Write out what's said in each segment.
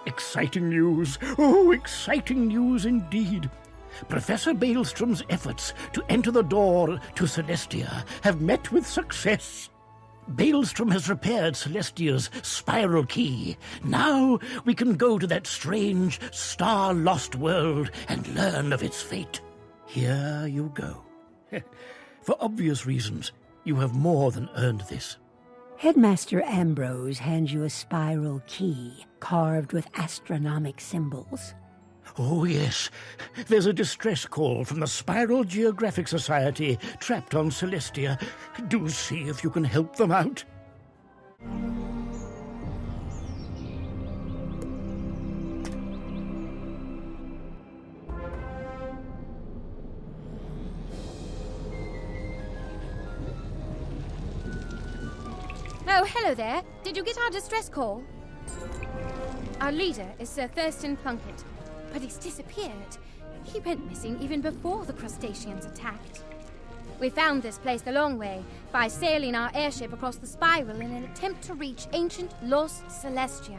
Exciting news! Oh, exciting news indeed! Professor Baelstrom's efforts to enter the door to Celestia have met with success. Baelstrom has repaired Celestia's spiral key. Now we can go to that strange, star-lost world and learn of its fate. Here you go. For obvious reasons, you have more than earned this. Headmaster Ambrose hands you a spiral key carved with astronomic symbols. Oh, yes. There's a distress call from the Spiral Geographic Society trapped on Celestia. Do see if you can help them out. Oh, hello there. Did you get our distress call? Our leader is Sir Thurston Plunkett, but he's disappeared. He went missing even before the crustaceans attacked. We found this place the long way, by sailing our airship across the spiral in an attempt to reach ancient lost Celestia.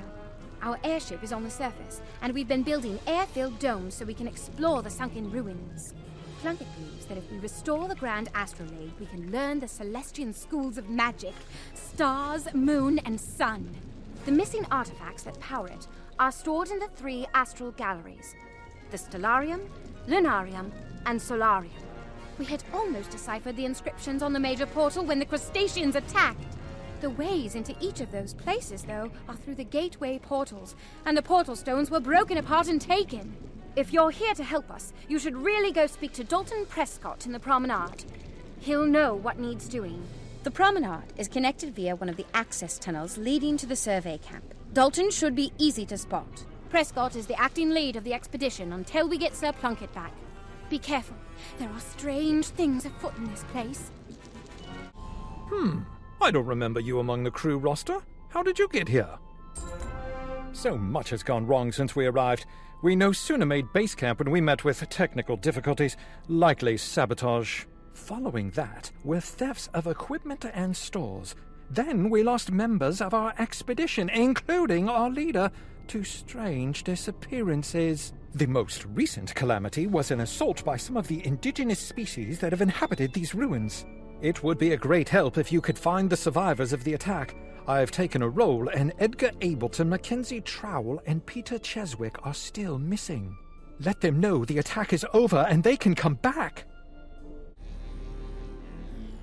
Our airship is on the surface, and we've been building air-filled domes so we can explore the sunken ruins. Plunkett believes that if we restore the Grand Astrolabe, we can learn the Celestian schools of magic, stars, moon, and sun. The missing artifacts that power it are stored in the 3 astral galleries, the Stellarium, Lunarium, and Solarium. We had almost deciphered the inscriptions on the major portal when the crustaceans attacked. The ways into each of those places, though, are through the gateway portals, and the portal stones were broken apart and taken. If you're here to help us, you should really go speak to Dalton Prescott in the promenade. He'll know what needs doing. The promenade is connected via one of the access tunnels leading to the survey camp. Dalton should be easy to spot. Prescott is the acting lead of the expedition until we get Sir Plunkett back. Be careful. There are strange things afoot in this place. I don't remember you among the crew roster. How did you get here? So much has gone wrong since we arrived. We no sooner made base camp when we met with technical difficulties, likely sabotage. Following that were thefts of equipment and stores. Then we lost members of our expedition, including our leader, to strange disappearances. The most recent calamity was an assault by some of the indigenous species that have inhabited these ruins. It would be a great help if you could find the survivors of the attack. I've taken a role, and Edgar Ableton, Mackenzie Trowell, and Peter Cheswick are still missing. Let them know the attack is over and they can come back.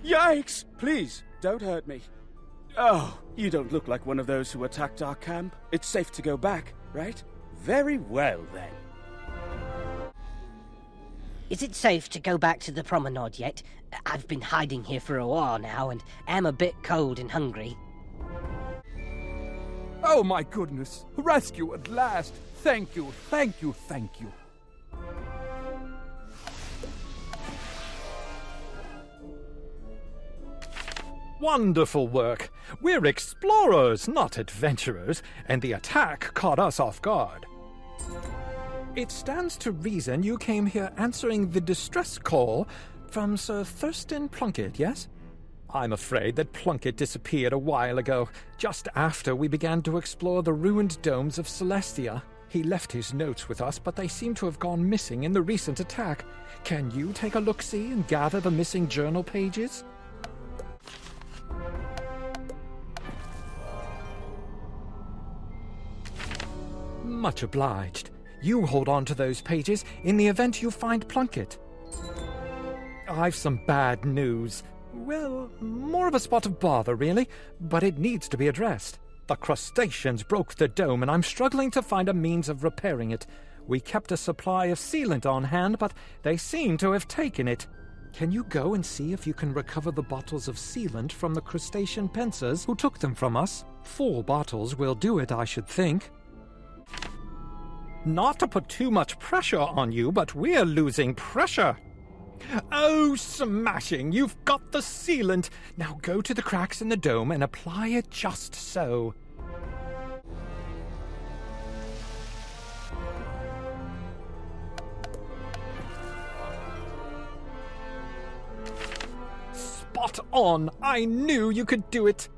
Yikes! Please, don't hurt me. Oh, you don't look like one of those who attacked our camp. It's safe to go back, right? Very well, then. Is it safe to go back to the promenade yet? I've been hiding here for a while now and am a bit cold and hungry. Oh my goodness! Rescue at last! Thank you, thank you, thank you. Wonderful work. We're explorers, not adventurers, and the attack caught us off guard. It stands to reason you came here answering the distress call from Sir Thurston Plunkett, yes? I'm afraid that Plunkett disappeared a while ago, just after we began to explore the ruined domes of Celestia. He left his notes with us, but they seem to have gone missing in the recent attack. Can you take a look-see and gather the missing journal pages? Much obliged. You hold on to those pages in the event you find Plunkett. I've some bad news. Well, more of a spot of bother, really, but it needs to be addressed. The crustaceans broke the dome, and I'm struggling to find a means of repairing it. We kept a supply of sealant on hand, but they seem to have taken it. Can you go and see if you can recover the bottles of sealant from the crustacean pincers who took them from us? 4 bottles will do it, I should think. Not to put too much pressure on you, but we're losing pressure. Oh, smashing! You've got the sealant! Now go to the cracks in the dome and apply it just so. Spot on! I knew you could do it!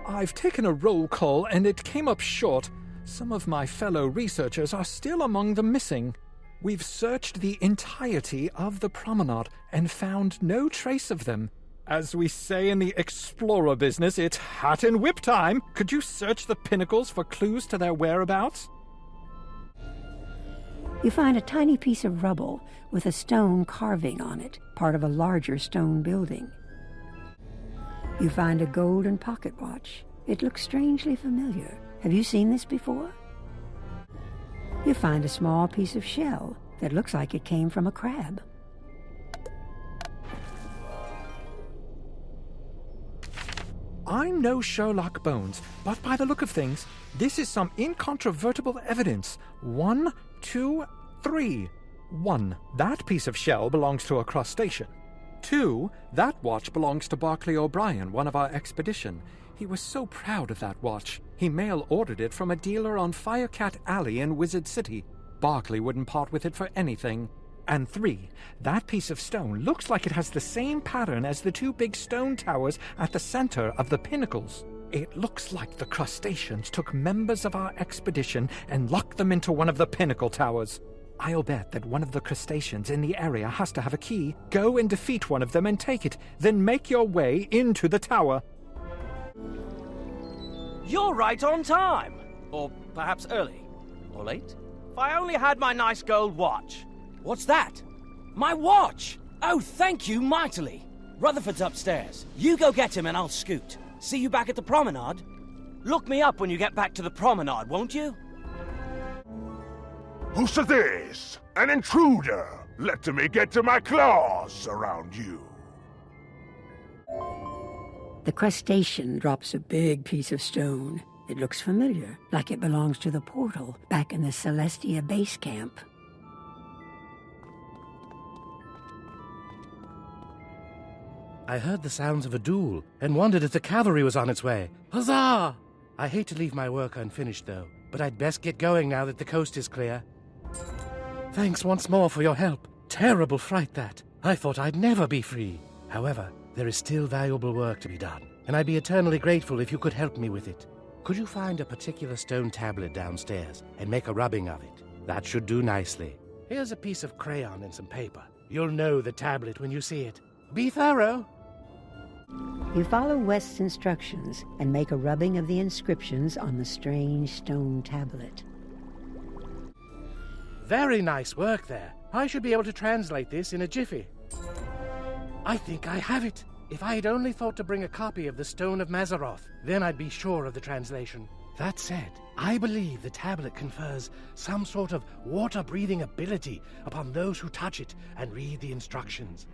I've taken a roll call and it came up short. Some of my fellow researchers are still among the missing. We've searched the entirety of the promenade and found no trace of them. As we say in the explorer business, it's hat and whip time. Could you search the pinnacles for clues to their whereabouts? You find a tiny piece of rubble with a stone carving on it, part of a larger stone building. You find a golden pocket watch. It looks strangely familiar. Have you seen this before? You find a small piece of shell that looks like it came from a crab. I'm no Sherlock Bones, but by the look of things, this is some incontrovertible evidence. 1, 2, 3. 1. That piece of shell belongs to a crustacean. 2. That watch belongs to Barclay O'Brien, one of our expedition. He was so proud of that watch. He mail-ordered it from a dealer on Firecat Alley in Wizard City. Barclay wouldn't part with it for anything. And 3. That piece of stone looks like it has the same pattern as the 2 big stone towers at the center of the pinnacles. It looks like the crustaceans took members of our expedition and locked them into one of the pinnacle towers. I'll bet that one of the crustaceans in the area has to have a key. Go and defeat one of them and take it, then make your way into the tower. You're right on time. Or perhaps early. Or late. If I only had my nice gold watch. What's that? My watch! Oh, thank you mightily. Rutherford's upstairs. You go get him and I'll scoot. See you back at the promenade? Look me up when you get back to the promenade, won't you? Who's this? An intruder! Let me get to my claws around you. The crustacean drops a big piece of stone. It looks familiar, like it belongs to the portal back in the Celestia base camp. I heard the sounds of a duel and wondered if the cavalry was on its way. Huzzah! I hate to leave my work unfinished, though, but I'd best get going now that the coast is clear. Thanks once more for your help. Terrible fright, that. I thought I'd never be free. However, there is still valuable work to be done, and I'd be eternally grateful if you could help me with it. Could you find a particular stone tablet downstairs and make a rubbing of it? That should do nicely. Here's a piece of crayon and some paper. You'll know the tablet when you see it. Be thorough. You follow West's instructions and make a rubbing of the inscriptions on the strange stone tablet. Very nice work there. I should be able to translate this in a jiffy. I think I have it. If I had only thought to bring a copy of the Stone of Mazaroth, then I'd be sure of the translation. That said, I believe the tablet confers some sort of water-breathing ability upon those who touch it and read the instructions.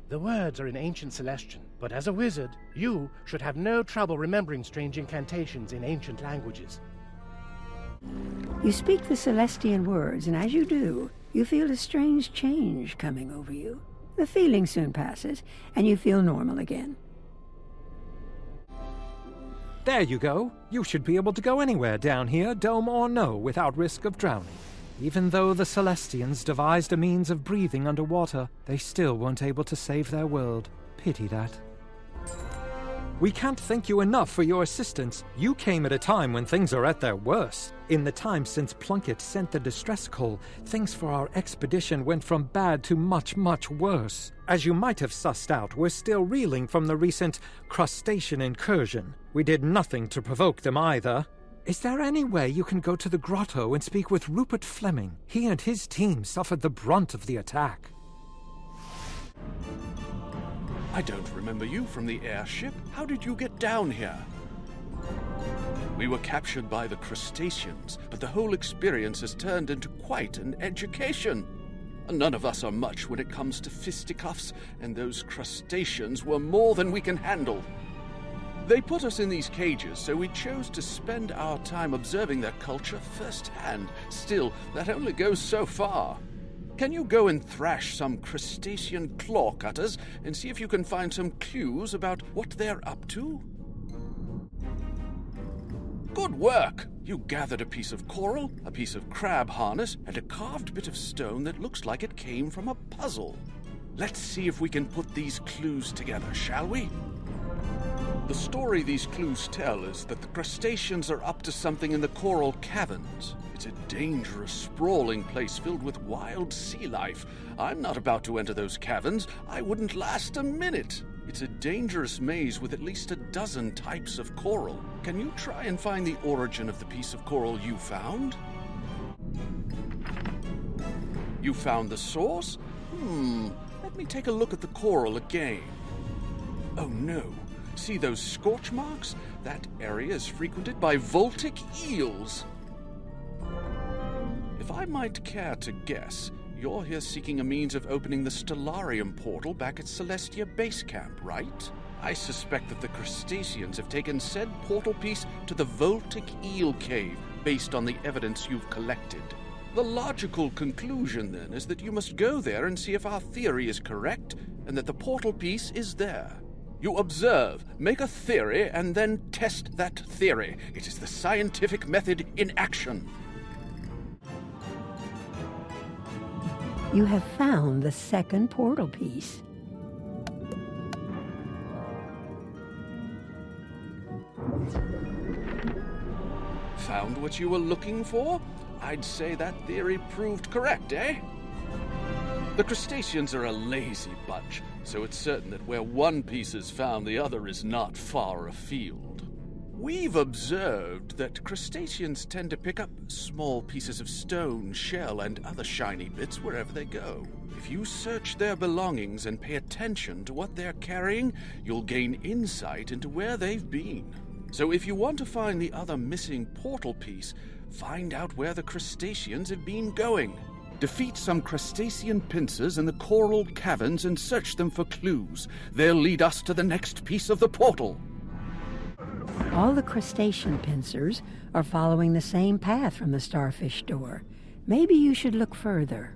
The words are in ancient Celestian, but as a wizard, you should have no trouble remembering strange incantations in ancient languages. You speak the Celestian words, and as you do, you feel a strange change coming over you. The feeling soon passes, and you feel normal again. There you go. You should be able to go anywhere down here, dome or no, without risk of drowning. Even though the Celestians devised a means of breathing underwater, they still weren't able to save their world. Pity that. We can't thank you enough for your assistance. You came at a time when things are at their worst. In the time since Plunkett sent the distress call, things for our expedition went from bad to much, much worse. As you might have sussed out, we're still reeling from the recent crustacean incursion. We did nothing to provoke them either. Is there any way you can go to the Grotto and speak with Rupert Fleming? He and his team suffered the brunt of the attack. I don't remember you from the airship. How did you get down here? We were captured by the crustaceans, but the whole experience has turned into quite an education. None of us are much when it comes to fisticuffs, and those crustaceans were more than we can handle. They put us in these cages, so we chose to spend our time observing their culture firsthand. Still, that only goes so far. Can you go and thrash some crustacean claw cutters and see if you can find some clues about what they're up to? Good work! You gathered a piece of coral, a piece of crab harness, and a carved bit of stone that looks like it came from a puzzle. Let's see if we can put these clues together, shall we? The story these clues tell is that the crustaceans are up to something in the coral caverns. It's a dangerous, sprawling place filled with wild sea life. I'm not about to enter those caverns. I wouldn't last a minute. It's a dangerous maze with at least a dozen types of coral. Can you try and find the origin of the piece of coral you found? You found the source? Let me take a look at the coral again. Oh no. See those scorch marks? That area is frequented by voltic eels. If I might care to guess, you're here seeking a means of opening the Stellarium portal back at Celestia base camp, right? I suspect that the crustaceans have taken said portal piece to the voltic eel cave based on the evidence you've collected. The logical conclusion, then, is that you must go there and see if our theory is correct and that the portal piece is there. You observe, make a theory, and then test that theory. It is the scientific method in action. You have found the second portal piece. Found what you were looking for? I'd say that theory proved correct, eh? The crustaceans are a lazy bunch, so it's certain that where one piece is found, the other is not far afield. We've observed that crustaceans tend to pick up small pieces of stone, shell, and other shiny bits wherever they go. If you search their belongings and pay attention to what they're carrying, you'll gain insight into where they've been. So if you want to find the other missing portal piece, find out where the crustaceans have been going. Defeat some crustacean pincers in the coral caverns and search them for clues. They'll lead us to the next piece of the portal. All the crustacean pincers are following the same path from the starfish door. Maybe you should look further.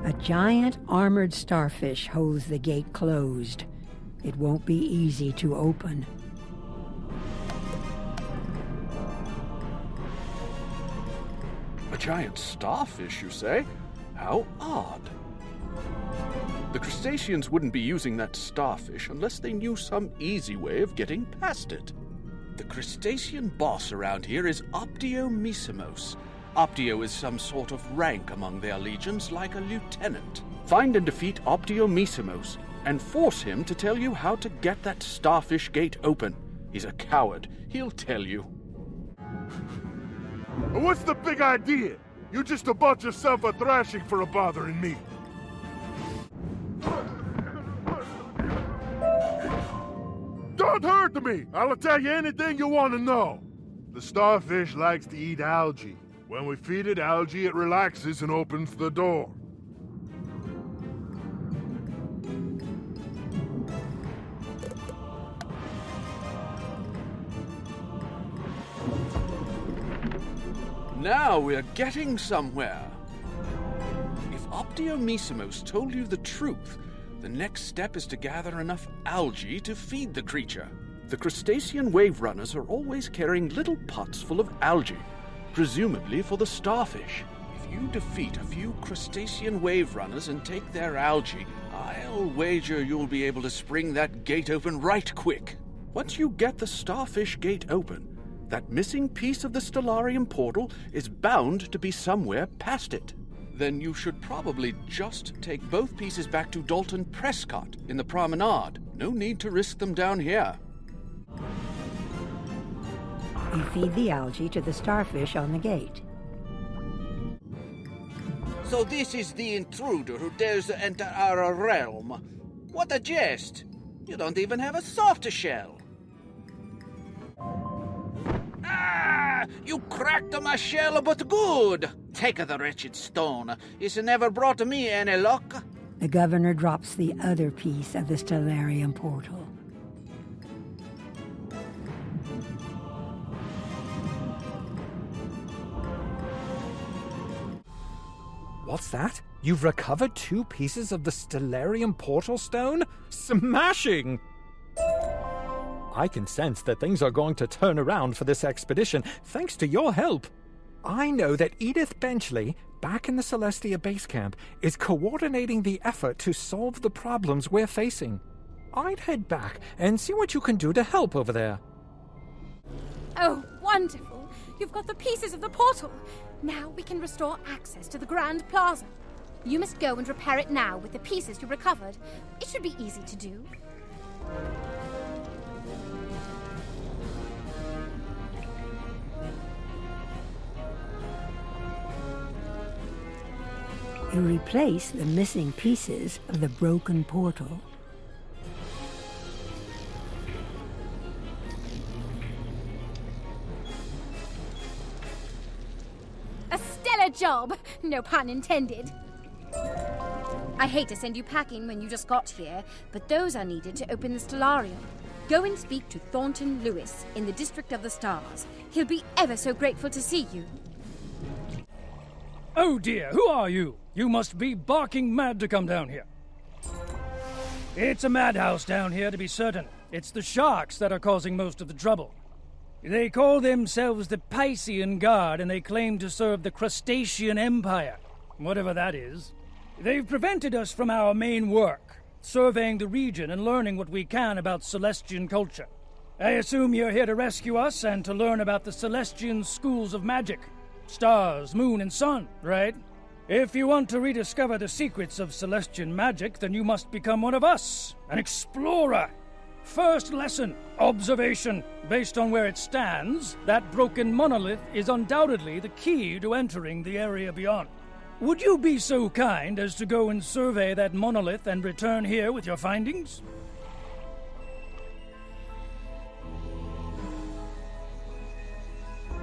A giant armored starfish holds the gate closed. It won't be easy to open. A giant starfish, you say? How odd. The crustaceans wouldn't be using that starfish unless they knew some easy way of getting past it. The crustacean boss around here is Optiomissimos. Optio is some sort of rank among their legions, like a lieutenant. Find and defeat Optiomissimos, and force him to tell you how to get that starfish gate open. He's a coward. He'll tell you. What's the big idea? You just a bunch of self-a-thrashing for bothering me. Don't hurt me! I'll tell you anything you want to know. The starfish likes to eat algae. When we feed it algae, it relaxes and opens the door. Now we're getting somewhere. If Optiomissimos told you the truth, the next step is to gather enough algae to feed the creature. The crustacean wave runners are always carrying little pots full of algae, presumably for the starfish. If you defeat a few crustacean wave runners and take their algae, I'll wager you'll be able to spring that gate open right quick. Once you get the starfish gate open, that missing piece of the Stellarium portal is bound to be somewhere past it. Then you should probably just take both pieces back to Dalton Prescott in the promenade. No need to risk them down here. You feed the algae to the starfish on the gate. So this is the intruder who dares to enter our realm. What a jest! You don't even have a soft shell. Ah! You cracked my shell, but good! Take the wretched stone. It's never brought me any luck. The governor drops the other piece of the Stellarium portal. What's that? You've recovered 2 pieces of the Stellarium portal stone? Smashing! I can sense that things are going to turn around for this expedition, thanks to your help. I know that Edith Benchley, back in the Celestia base camp, is coordinating the effort to solve the problems we're facing. I'd head back and see what you can do to help over there. Oh, wonderful! You've got the pieces of the portal! Now we can restore access to the Grand Plaza. You must go and repair it now with the pieces you recovered. It should be easy to do. You replace the missing pieces of the broken portal. A stellar job! No pun intended. I hate to send you packing when you just got here, but those are needed to open the Stellarium. Go and speak to Thornton Lewis in the District of the Stars. He'll be ever so grateful to see you. Oh dear, who are you? You must be barking mad to come down here. It's a madhouse down here, to be certain. It's the sharks that are causing most of the trouble. They call themselves the Piscean Guard, and they claim to serve the Crustacean Empire, whatever that is. They've prevented us from our main work, surveying the region and learning what we can about Celestian culture. I assume you're here to rescue us and to learn about the Celestian schools of magic. Stars, moon, and sun, right? If you want to rediscover the secrets of Celestian magic, then you must become one of us, an explorer. First lesson, observation. Based on where it stands, that broken monolith is undoubtedly the key to entering the area beyond. Would you be so kind as to go and survey that monolith and return here with your findings?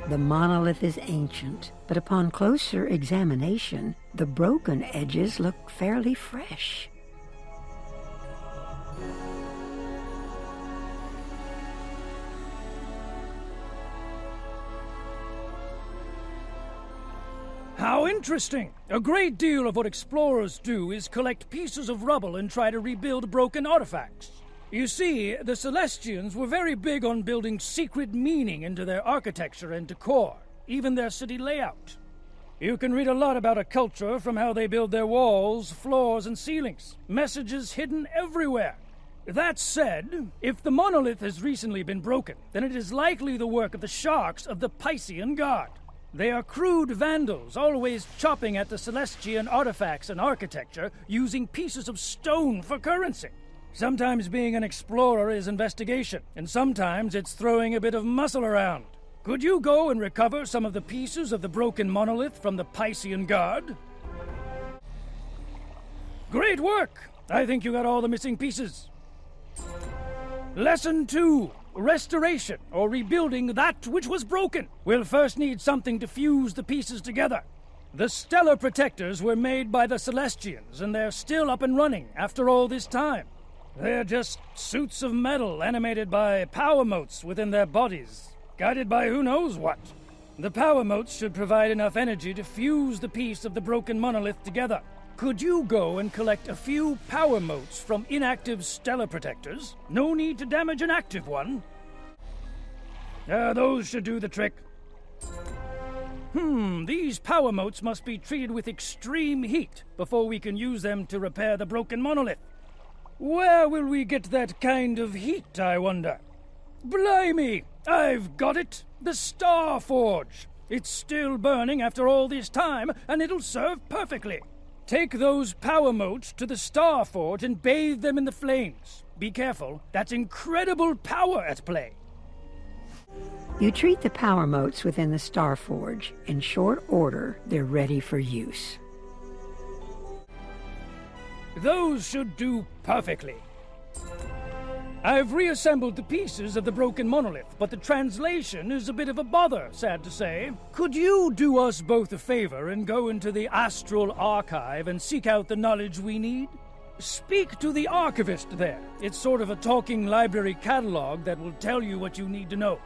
The monolith is ancient, but upon closer examination, the broken edges look fairly fresh. How interesting! A great deal of what explorers do is collect pieces of rubble and try to rebuild broken artifacts. You see, the Celestians were very big on building secret meaning into their architecture and decor, even their city layout. You can read a lot about a culture from how they build their walls, floors, and ceilings. Messages hidden everywhere. That said, if the monolith has recently been broken, then it is likely the work of the sharks of the Piscean Guard. They are crude vandals, always chopping at the Celestian artifacts and architecture, using pieces of stone for currency. Sometimes being an explorer is investigation, and sometimes it's throwing a bit of muscle around. Could you go and recover some of the pieces of the broken monolith from the Piscean Guard? Great work! I think you got all the missing pieces. Lesson 2. Restoration, or rebuilding that which was broken. We'll first need something to fuse the pieces together. The stellar protectors were made by the Celestians, and they're still up and running after all this time. They're just suits of metal animated by power motes within their bodies, guided by who knows what. The power motes should provide enough energy to fuse the piece of the broken monolith together. Could you go and collect a few power motes from inactive stellar protectors? No need to damage an active one. Those should do the trick. These power motes must be treated with extreme heat before we can use them to repair the broken monolith. Where will we get that kind of heat, I wonder? Blimey! I've got it! The Star Forge! It's still burning after all this time, and it'll serve perfectly. Take those power motes to the Star Forge and bathe them in the flames. Be careful, that's incredible power at play. You treat the power motes within the Star Forge. In short order, they're ready for use. Those should do perfectly. I've reassembled the pieces of the broken monolith, but the translation is a bit of a bother, sad to say. Could you do us both a favor and go into the Astral Archive and seek out the knowledge we need? Speak to the archivist there. It's sort of a talking library catalog that will tell you what you need to know.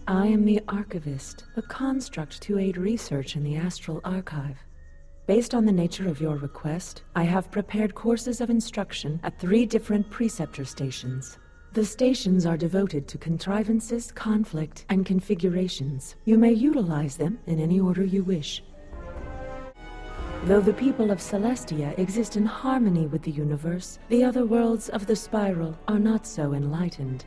I am the Archivist, a construct to aid research in the Astral Archive. Based on the nature of your request, I have prepared courses of instruction at 3 different preceptor stations. The stations are devoted to contrivances, conflict, and configurations. You may utilize them in any order you wish. Though the people of Celestia exist in harmony with the universe, the other worlds of the spiral are not so enlightened.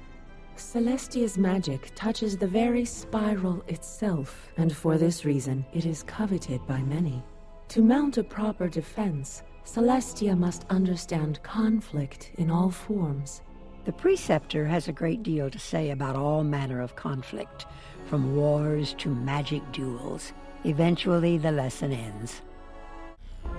Celestia's magic touches the very spiral itself, and for this reason it is coveted by many. To mount a proper defense, Celestia must understand conflict in all forms. The Preceptor has a great deal to say about all manner of conflict, from wars to magic duels. Eventually, the lesson ends.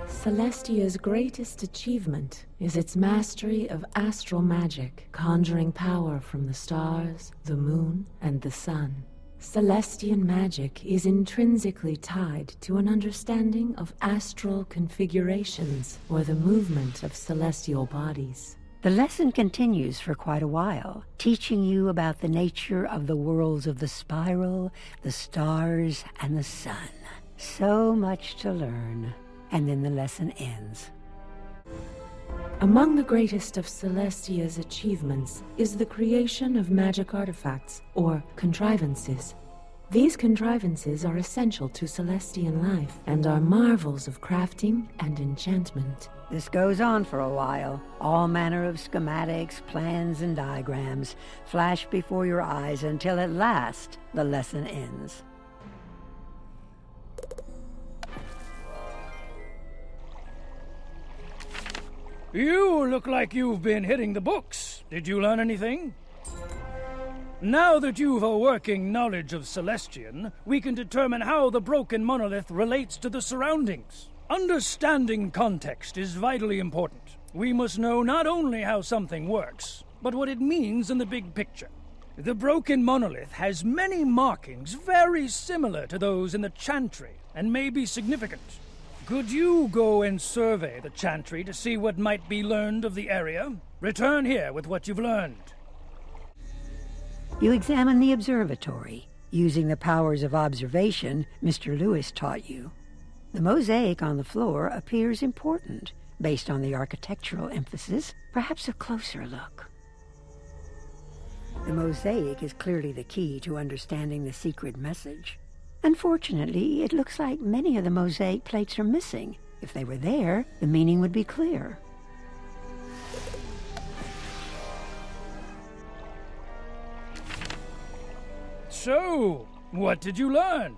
Celestia's greatest achievement is its mastery of astral magic, conjuring power from the stars, the moon, and the sun. Celestian magic is intrinsically tied to an understanding of astral configurations, or the movement of celestial bodies. The lesson continues for quite a while, teaching you about the nature of the worlds of the spiral, the stars, and the sun. So much to learn. And then the lesson ends. Among the greatest of Celestia's achievements is the creation of magic artifacts, or contrivances. These contrivances are essential to Celestian life, and are marvels of crafting and enchantment. This goes on for a while. All manner of schematics, plans, and diagrams flash before your eyes until at last the lesson ends. You look like you've been hitting the books. Did you learn anything? Now that you've a working knowledge of Celestian, we can determine how the broken monolith relates to the surroundings. Understanding context is vitally important. We must know not only how something works, but what it means in the big picture. The broken monolith has many markings very similar to those in the chantry, and may be significant. Could you go and survey the chantry to see what might be learned of the area? Return here with what you've learned. You examine the observatory, using the powers of observation Mr. Lewis taught you. The mosaic on the floor appears important, based on the architectural emphasis. Perhaps a closer look. The mosaic is clearly the key to understanding the secret message. Unfortunately, it looks like many of the mosaic plates are missing. If they were there, the meaning would be clear. So, what did you learn?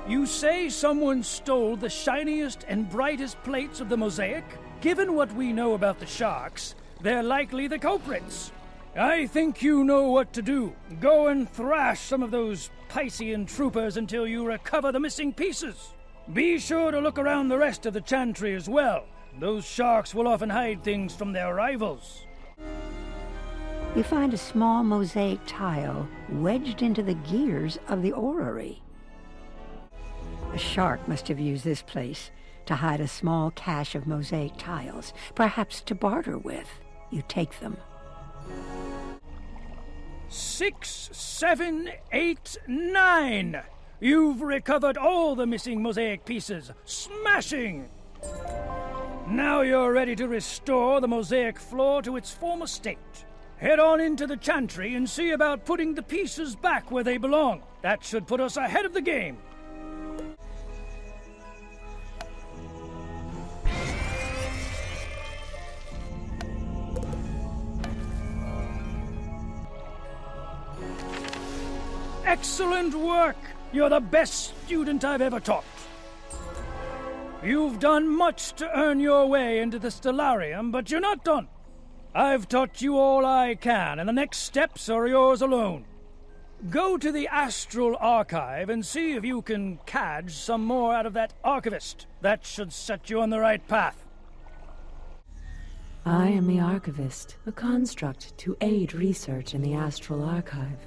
You say someone stole the shiniest and brightest plates of the mosaic? Given what we know about the sharks, they're likely the culprits. I think you know what to do. Go and thrash some of those Piscean troopers until you recover the missing pieces. Be sure to look around the rest of the chantry as well. Those sharks will often hide things from their rivals. You find a small mosaic tile wedged into the gears of the orrery. A shark must have used this place to hide a small cache of mosaic tiles, perhaps to barter with. You take them. 6, 7, 8, 9! You've recovered all the missing mosaic pieces. Smashing! Now you're ready to restore the mosaic floor to its former state. Head on into the chantry and see about putting the pieces back where they belong. That should put us ahead of the game. Excellent work! You're the best student I've ever taught. You've done much to earn your way into the Stellarium, but you're not done. I've taught you all I can, and the next steps are yours alone. Go to the Astral Archive and see if you can cadge some more out of that archivist. That should set you on the right path. I am the Archivist, a construct to aid research in the Astral Archive.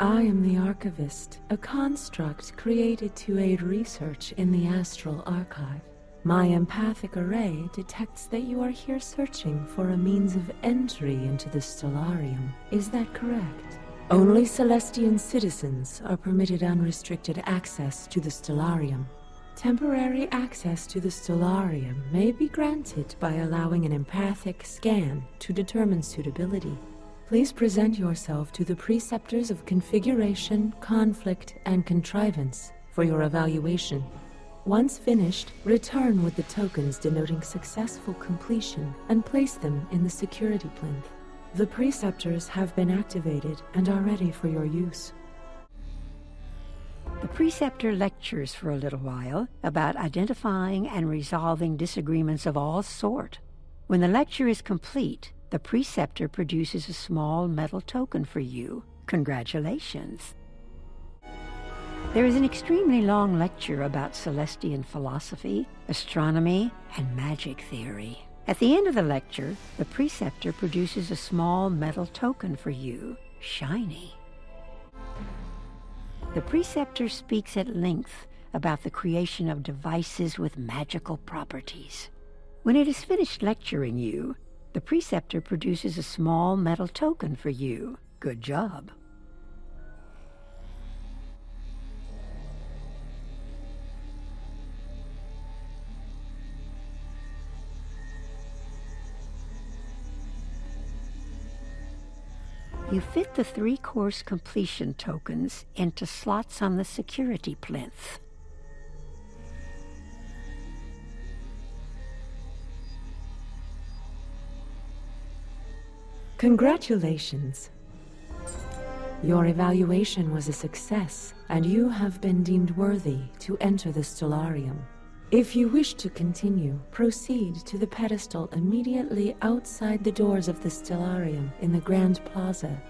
I am the Archivist, a construct created to aid research in the Astral Archive. My empathic array detects that you are here searching for a means of entry into the Stellarium. Is that correct? Only Celestian citizens are permitted unrestricted access to the Stellarium. Temporary access to the Solarium may be granted by allowing an empathic scan to determine suitability. Please present yourself to the Preceptors of Configuration, Conflict, and Contrivance for your evaluation. Once finished, return with the tokens denoting successful completion and place them in the security plinth. The preceptors have been activated and are ready for your use. The preceptor lectures for a little while about identifying and resolving disagreements of all sort. When the lecture is complete, the preceptor produces a small metal token for you. Congratulations. There is an extremely long lecture about Celestian philosophy, astronomy, and magic theory. At the end of the lecture, the preceptor produces a small metal token for you, shiny. The preceptor speaks at length about the creation of devices with magical properties. When it is finished lecturing you, the preceptor produces a small metal token for you. Good job. You fit the 3 course completion tokens into slots on the security plinth. Congratulations. Your evaluation was a success, and you have been deemed worthy to enter the Stellarium. If you wish to continue, proceed to the pedestal immediately outside the doors of the Stellarium in the Grand Plaza.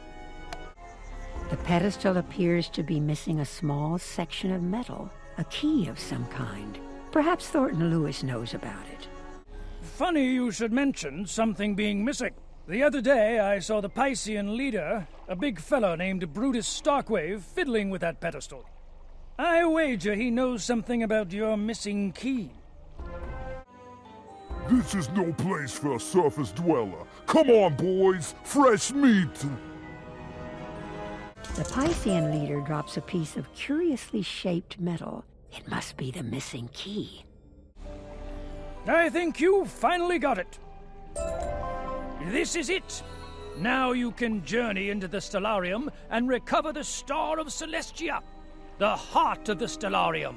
The pedestal appears to be missing a small section of metal, a key of some kind. Perhaps Thornton Lewis knows about it. Funny you should mention something being missing. The other day I saw the Piscean leader, a big fellow named Brutus Starkwave, fiddling with that pedestal. I wager he knows something about your missing key. This is no place for a surface dweller. Come on, boys! Fresh meat! The Piscean leader drops a piece of curiously shaped metal. It must be the missing key. I think you finally got it. This is it. Now you can journey into the Stellarium and recover the Star of Celestia, the heart of the Stellarium.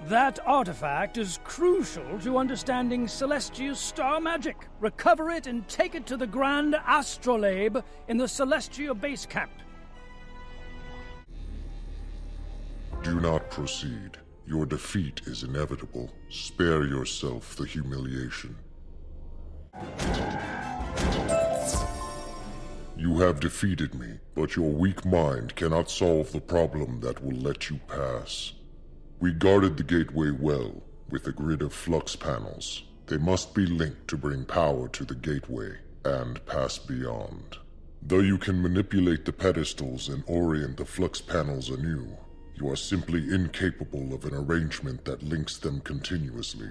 That artifact is crucial to understanding Celestia's star magic. Recover it and take it to the Grand Astrolabe in the Celestia base camp. Do not proceed. Your defeat is inevitable. Spare yourself the humiliation. You have defeated me, but your weak mind cannot solve the problem that will let you pass. We guarded the gateway well, with a grid of flux panels. They must be linked to bring power to the gateway, and pass beyond. Though you can manipulate the pedestals and orient the flux panels anew, you are simply incapable of an arrangement that links them continuously.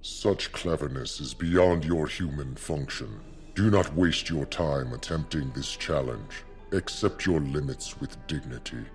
Such cleverness is beyond your human function. Do not waste your time attempting this challenge. Accept your limits with dignity.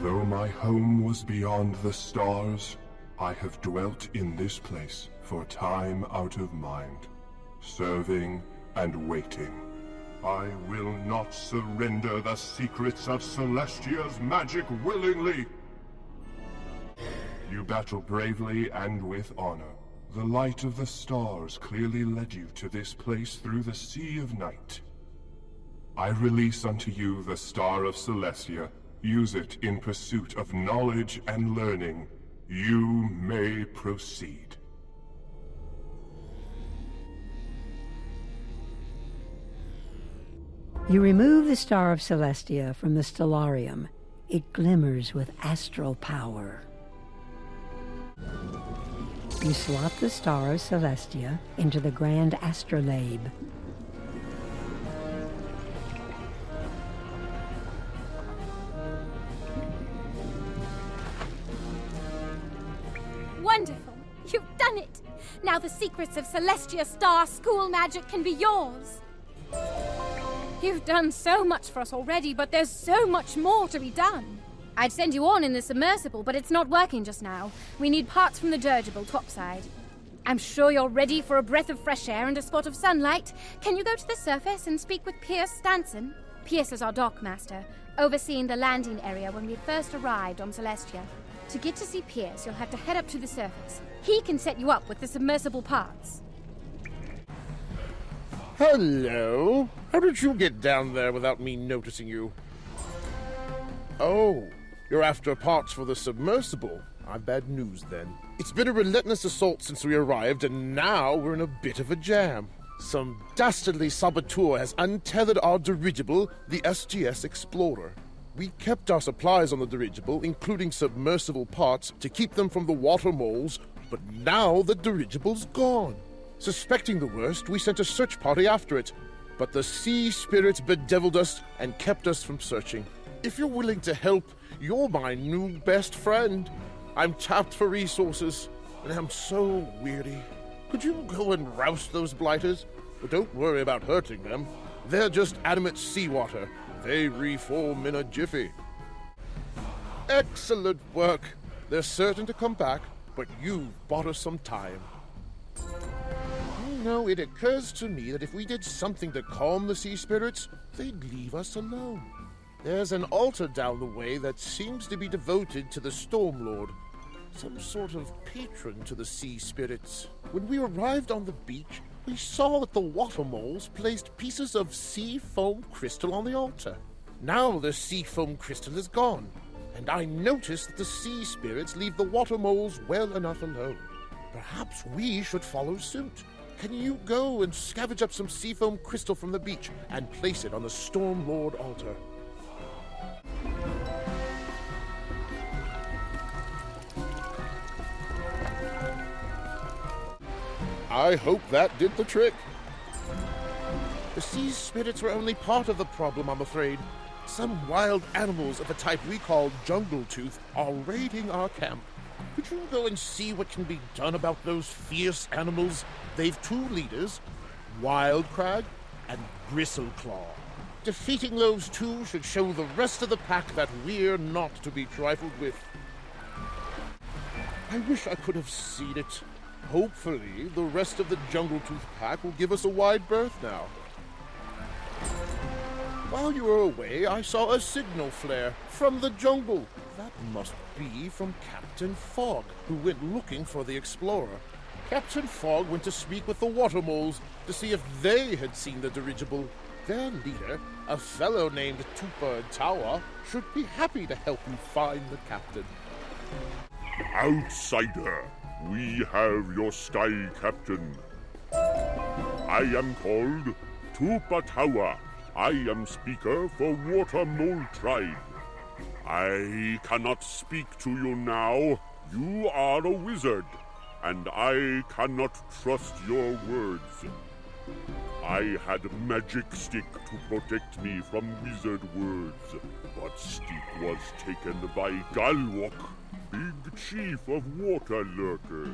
Though my home was beyond the stars, I have dwelt in this place for time out of mind, serving and waiting. I will not surrender the secrets of Celestia's magic willingly! You battle bravely and with honor. The light of the stars clearly led you to this place through the sea of night. I release unto you the Star of Celestia. Use it in pursuit of knowledge and learning. You may proceed. You remove the Star of Celestia from the Stellarium. It glimmers with astral power. You slot the Star of Celestia into the Grand Astrolabe. Wonderful! You've Now the secrets of Celestia Star school magic can be yours. You've done so much for us already, but there's so much more to be done. I'd send you on in the submersible, but it's not working just now. We need parts from the dirigible topside. I'm sure you're ready for a breath of fresh air and a spot of sunlight. Can you go to the surface and speak with Pierce Stanson? Pierce is our dockmaster, overseeing the landing area when we first arrived on Celestia. To get to see Pierce, you'll have to head up to the surface. He can set you up with the submersible parts. Hello? How did you get down there without me noticing you? Oh, you're after parts for the submersible. I've bad news then. It's been a relentless assault since we arrived, and now we're in a bit of a jam. Some dastardly saboteur has untethered our dirigible, the SGS Explorer. We kept our supplies on the dirigible, including submersible parts, to keep them from the water moles, but now the dirigible's gone. Suspecting the worst, we sent a search party after it, but the sea spirits bedeviled us and kept us from searching. If you're willing to help, you're my new best friend. I'm tapped for resources, and I'm so weary. Could you go and roust those blighters? But don't worry about hurting them. They're just animate seawater. They reform in a jiffy. Excellent work. They're certain to come back, but you've bought us some time. You know, it occurs to me that if we did something to calm the sea spirits, they'd leave us alone. There's an altar down the way that seems to be devoted to the Storm Lord, some sort of patron to the sea spirits. When we arrived on the beach, we saw that the water moles placed pieces of sea foam crystal on the altar. Now the sea foam crystal is gone, and I noticed that the sea spirits leave the water moles well enough alone. Perhaps we should follow suit. Can you go and scavenge up some sea foam crystal from the beach and place it on the Storm Lord altar? I hope that did the trick. The sea spirits were only part of the problem, I'm afraid. Some wild animals of a type we call jungle tooth are raiding our camp. Could you go and see what can be done about those fierce animals? They've two leaders, Wildcrag and Bristleclaw. Defeating those two should show the rest of the pack that we're not to be trifled with. I wish I could have seen it. Hopefully, the rest of the Jungle Tooth pack will give us a wide berth now. While you were away, I saw a signal flare from the jungle. That must be from Captain Fogg, who went looking for the Explorer. Captain Fogg went to speak with the water moles to see if they had seen the dirigible. Their leader, a fellow named Tupa Tawa, should be happy to help you find the captain. Outsider, we have your sky captain. I am called Tupatawa. I am speaker for Water Mole Tribe. I cannot speak to you now. You are a wizard, and I cannot trust your words. I had magic stick to protect me from wizard words, but stick was taken by Galwok, big chief of water lurkers.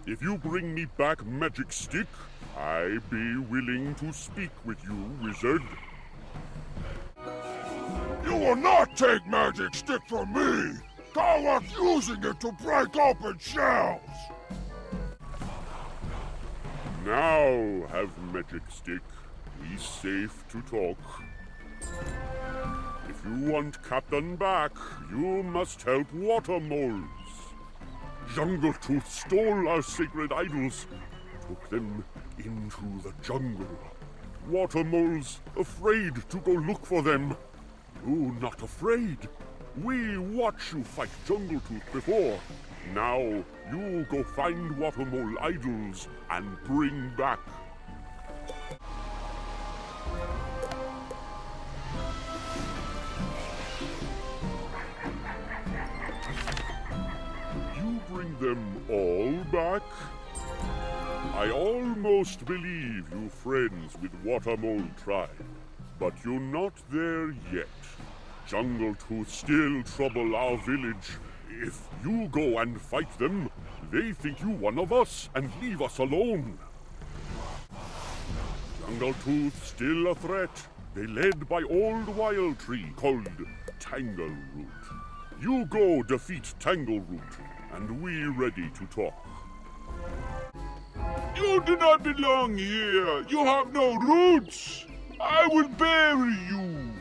If you bring me back magic stick, I be willing to speak with you, wizard. You will not take magic stick from me! Galwok's using it to break open shells! Now have magic stick. Be safe to talk. If you want Captain back, you must help water moles. Jungle Tooth stole our sacred idols, took them into the jungle. Water moles afraid to go look for them. You not afraid. We watch you fight Jungle Tooth before. Now you go find water mole idols and bring back. You bring them all back? I almost believe you friends with Water Mole Tribe, but you're not there yet. Jungle Tooth still trouble our village. If you go and fight them, They think you one of us and leave us alone. Jungle Tooth still a threat. They led by old wild tree called Tangleroot. You go defeat Tangleroot, and we ready to talk. You do not belong here. You have no roots. I will bury you.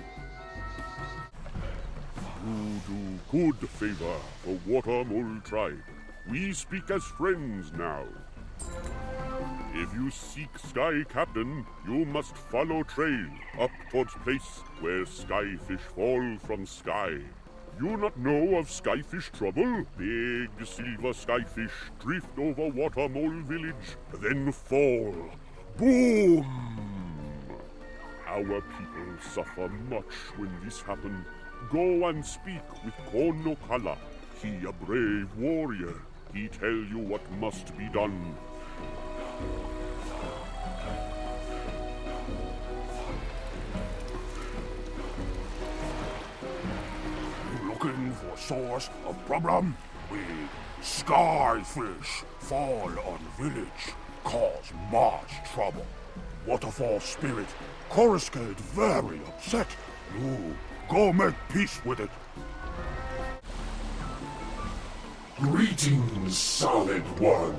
You do good favor for Water Mole tribe. We speak as friends now. If you seek Sky Captain, you must follow trail up towards place where skyfish fall from sky. You not know of skyfish trouble? Big silver skyfish drift over Water Mole village, then fall. Boom! Our people suffer much when this happen. Go and speak with Konokala. He a brave warrior. He tell you what must be done. You looking for source of problem? We skyfish fall on village, cause much trouble. Waterfall spirit, Coruscate very upset. You go make peace with it. Greetings, Solid One.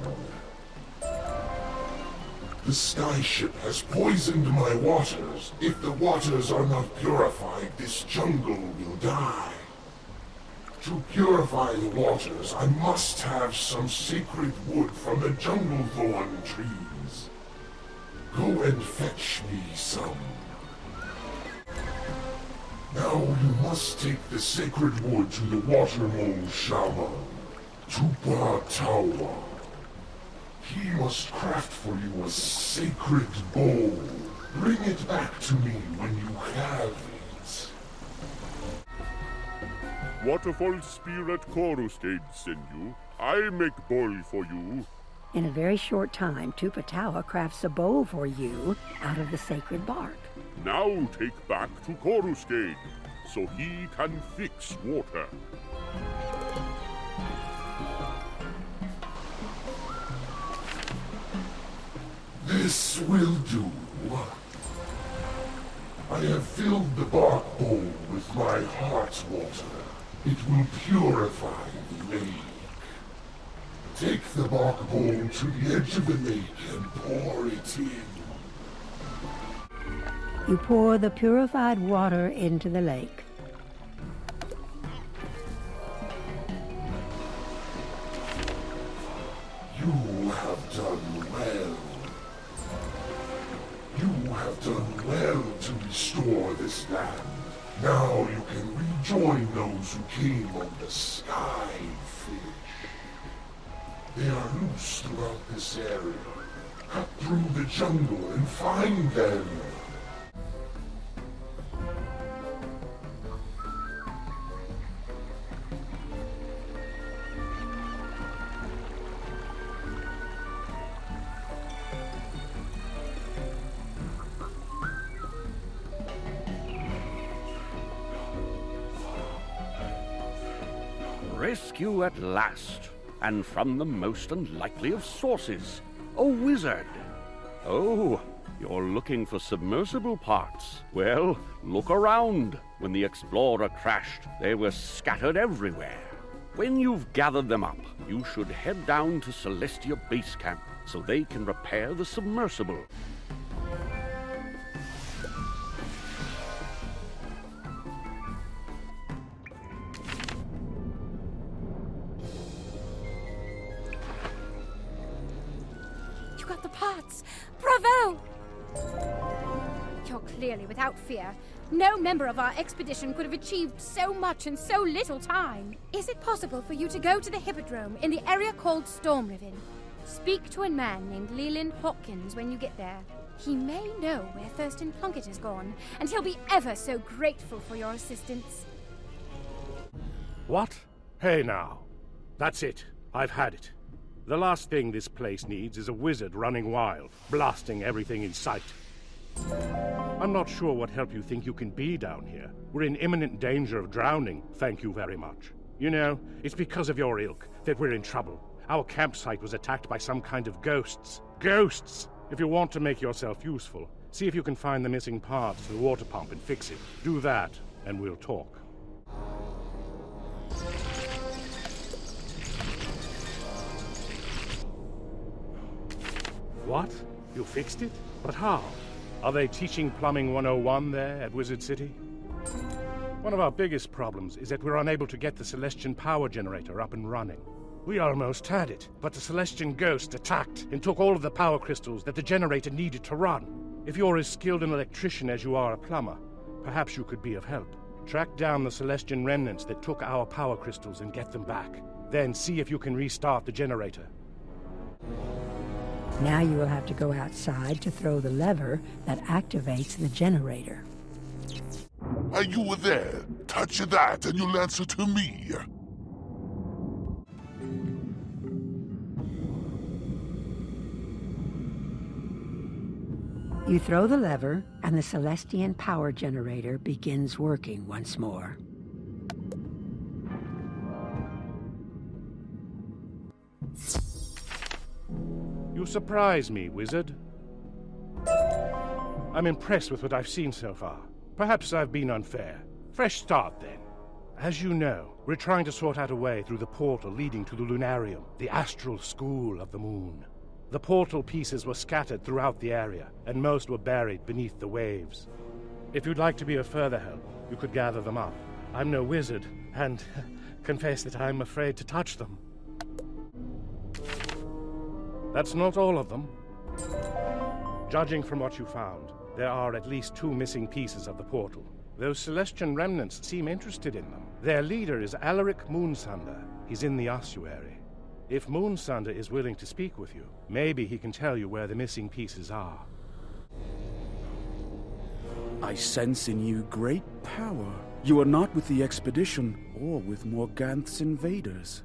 The skyship has poisoned my waters. If the waters are not purified, this jungle will die. To purify the waters, I must have some sacred wood from the jungle thorn trees. Go and fetch me some. Now you must take the sacred wood to the water mole shaman, Tupa Tawa. He must craft for you a sacred bowl. Bring it back to me when you have it. Waterfall spirit Coruscate send you. I make bowl for you. In a very short time, Tupatawa crafts a bowl for you out of the sacred bark. Now take back to Coruscate, so he can fix water. This will do. I have filled the bark bowl with my heart water. It will purify the lake. Take the bark bowl to the edge of the lake and pour it in. You pour the purified water into the lake. You have done well. You have done well to restore this land. Now you can rejoin those who came on the Skyfish. They are loose throughout this area. Cut through the jungle and find them. Rescue at last, and from the most unlikely of sources, a wizard. Oh, you're looking for submersible parts. Well, look around. When the Explorer crashed, they were scattered everywhere. When you've gathered them up, you should head down to Celestia Base Camp so they can repair the submersible. You got the parts! Bravo! You're clearly without fear. No member of our expedition could have achieved so much in so little time. Is it possible for you to go to the Hippodrome in the area called Stormriven? Speak to a man named Leland Hopkins when you get there. He may know where Thurston Plunkett has gone, and he'll be ever so grateful for your assistance. What? Hey now. That's it. I've had it. The last thing this place needs is a wizard running wild, blasting everything in sight. I'm not sure what help you think you can be down here. We're in imminent danger of drowning, thank you very much. You know, it's because of your ilk that we're in trouble. Our campsite was attacked by some kind of ghosts. Ghosts! If you want to make yourself useful, see if you can find the missing parts to the water pump and fix it. Do that, and we'll talk. What? You fixed it? But how? Are they teaching Plumbing 101 there at Wizard City? One of our biggest problems is that we're unable to get the Celestian power generator up and running. We almost had it, but the Celestian ghost attacked and took all of the power crystals that the generator needed to run. If you're as skilled an electrician as you are a plumber, perhaps you could be of help. Track down the Celestian remnants that took our power crystals and get them back. Then see if you can restart the generator. Now you will have to go outside to throw the lever that activates the generator. While you were there, touch that and you'll answer to me. You throw the lever, and the Celestian power generator begins working once more. You surprise me, Wizard. I'm impressed with what I've seen so far. Perhaps I've been unfair. Fresh start, then. As you know, we're trying to sort out a way through the portal leading to the Lunarium, the astral school of the moon. The portal pieces were scattered throughout the area, and most were buried beneath the waves. If you'd like to be of further help, you could gather them up. I'm no wizard, and confess that I'm afraid to touch them. That's not all of them. Judging from what you found, there are at least 2 missing pieces of the portal. Those Celestian remnants seem interested in them. Their leader is Alaric Moonsunder. He's in the ossuary. If Moonsunder is willing to speak with you, maybe he can tell you where the missing pieces are. I sense in you great power. You are not with the expedition or with Morganth's invaders.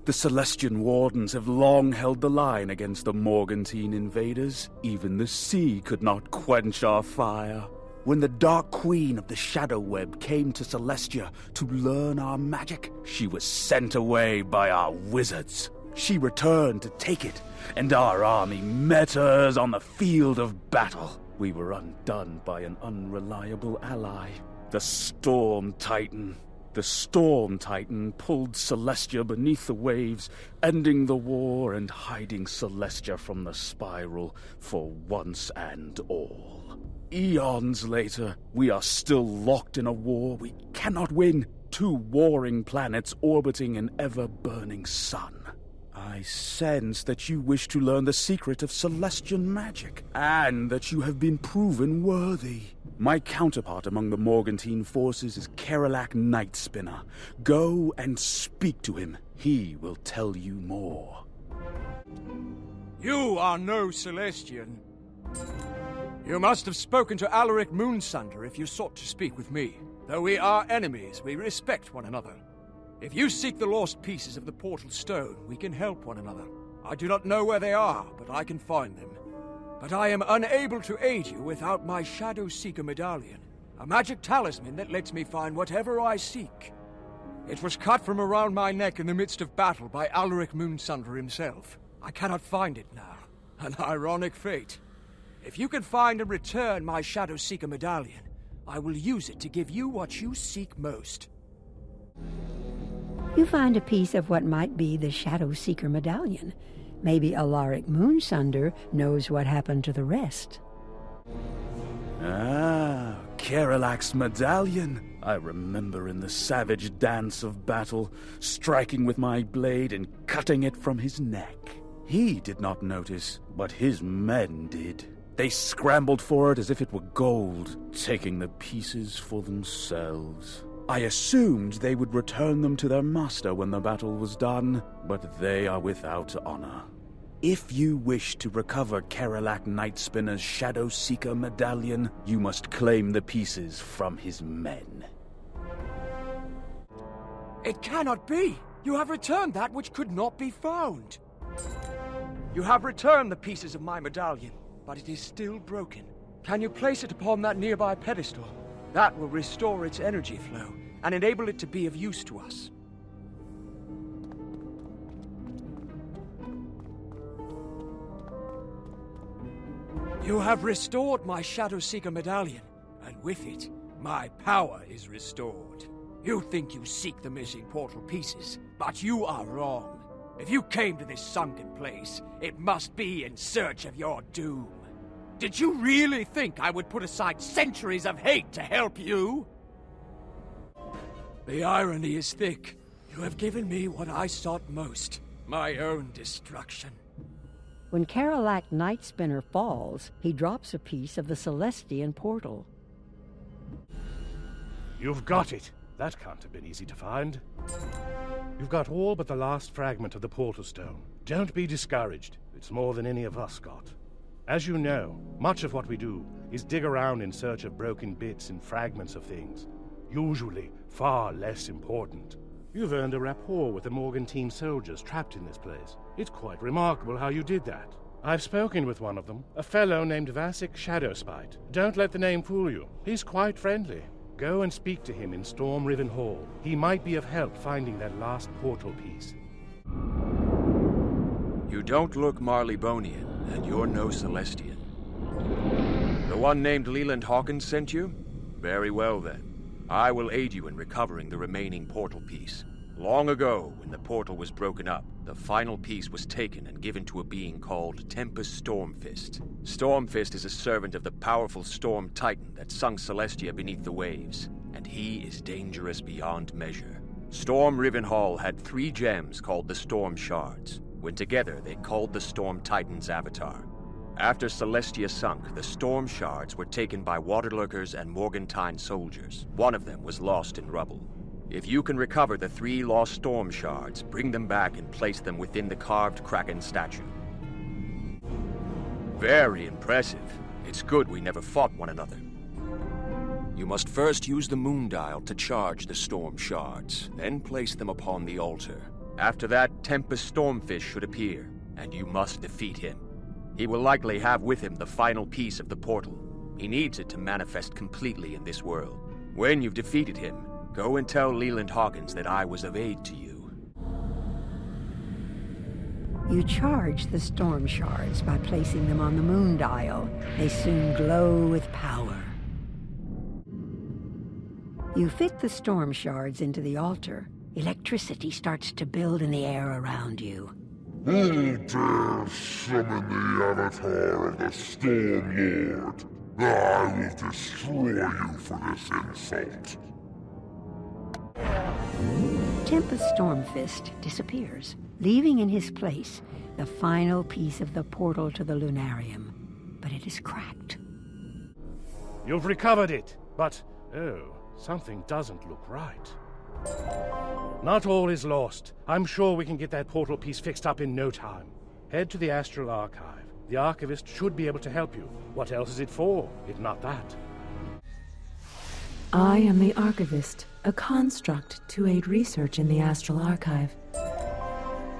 The Celestian Wardens have long held the line against the Morgantine invaders. Even the sea could not quench our fire. When the Dark Queen of the Shadow Web came to Celestia to learn our magic, she was sent away by our wizards. She returned to take it, and our army met hers on the field of battle. We were undone by an unreliable ally, the Storm Titan. The Storm Titan pulled Celestia beneath the waves, ending the war and hiding Celestia from the spiral for once and all. Eons later, we are still locked in a war we cannot win. 2 warring planets orbiting an ever-burning sun. I sense that you wish to learn the secret of Celestian magic, and that you have been proven worthy. My counterpart among the Morgantine forces is Kerelak Nightspinner. Go and speak to him. He will tell you more. You are no Celestian. You must have spoken to Alaric Moonsunder if you sought to speak with me. Though we are enemies, we respect one another. If you seek the lost pieces of the portal stone, we can help one another. I do not know where they are, but I can find them. But I am unable to aid you without my Shadow Seeker medallion, a magic talisman that lets me find whatever I seek. It was cut from around my neck in the midst of battle by Alaric Moonsunder himself. I cannot find it now. An ironic fate. If you can find and return my Shadow Seeker medallion, I will use it to give you what you seek most. You find a piece of what might be the Shadow Seeker medallion. Maybe Alaric Moonsunder knows what happened to the rest. Ah, Kerelak's medallion. I remember in the savage dance of battle, striking with my blade and cutting it from his neck. He did not notice, but his men did. They scrambled for it as if it were gold, taking the pieces for themselves. I assumed they would return them to their master when the battle was done, but they are without honor. If you wish to recover Kerelak Nightspinner's Shadow Seeker medallion, you must claim the pieces from his men. It cannot be! You have returned that which could not be found! You have returned the pieces of my medallion, but it is still broken. Can you place it upon that nearby pedestal? That will restore its energy flow and enable it to be of use to us. You have restored my Shadow Seeker medallion, and with it, my power is restored. You think you seek the missing portal pieces, but you are wrong. If you came to this sunken place, it must be in search of your doom. Did you really think I would put aside centuries of hate to help you? The irony is thick. You have given me what I sought most, my own destruction. When Karalak Nightspinner falls, he drops a piece of the Celestian portal. You've got it. That can't have been easy to find. You've got all but the last fragment of the portal stone. Don't be discouraged. It's more than any of us got. As you know, much of what we do is dig around in search of broken bits and fragments of things. Usually far less important. You've earned a rapport with the Morgantine soldiers trapped in this place. It's quite remarkable how you did that. I've spoken with one of them, a fellow named Vasek Shadowspite. Don't let the name fool you. He's quite friendly. Go and speak to him in Stormriven Hall. He might be of help finding that last portal piece. You don't look Marleybonian, and you're no Celestian. The one named Leland Hawkins sent you? Very well then. I will aid you in recovering the remaining portal piece. Long ago, when the portal was broken up, the final piece was taken and given to a being called Tempest Stormfist. Stormfist is a servant of the powerful Storm Titan that sunk Celestia beneath the waves, and he is dangerous beyond measure. Stormriven Hall had 3 gems called the Storm Shards. When together, they called the Storm Titan's avatar. After Celestia sunk, the Storm Shards were taken by Waterlurkers and Morgantine soldiers. One of them was lost in rubble. If you can recover the 3 lost Storm Shards, bring them back and place them within the carved Kraken statue. Very impressive. It's good we never fought one another. You must first use the moon dial to charge the Storm Shards, then place them upon the altar. After that, Tempest Stormfish should appear, and you must defeat him. He will likely have with him the final piece of the portal. He needs it to manifest completely in this world. When you've defeated him, go and tell Leland Hawkins that I was of aid to you. You charge the Storm Shards by placing them on the moon dial. They soon glow with power. You fit the Storm Shards into the altar. Electricity starts to build in the air around you. Who dare summon the avatar of the Storm Lord? I will destroy you for this insult. Tempest Stormfist disappears, leaving in his place the final piece of the portal to the Lunarium. But it is cracked. You've recovered it, but, something doesn't look right. Not all is lost. I'm sure we can get that portal piece fixed up in no time. Head to the Astral Archive. The Archivist should be able to help you. What else is it for, if not that? I am the Archivist, a construct to aid research in the Astral Archive.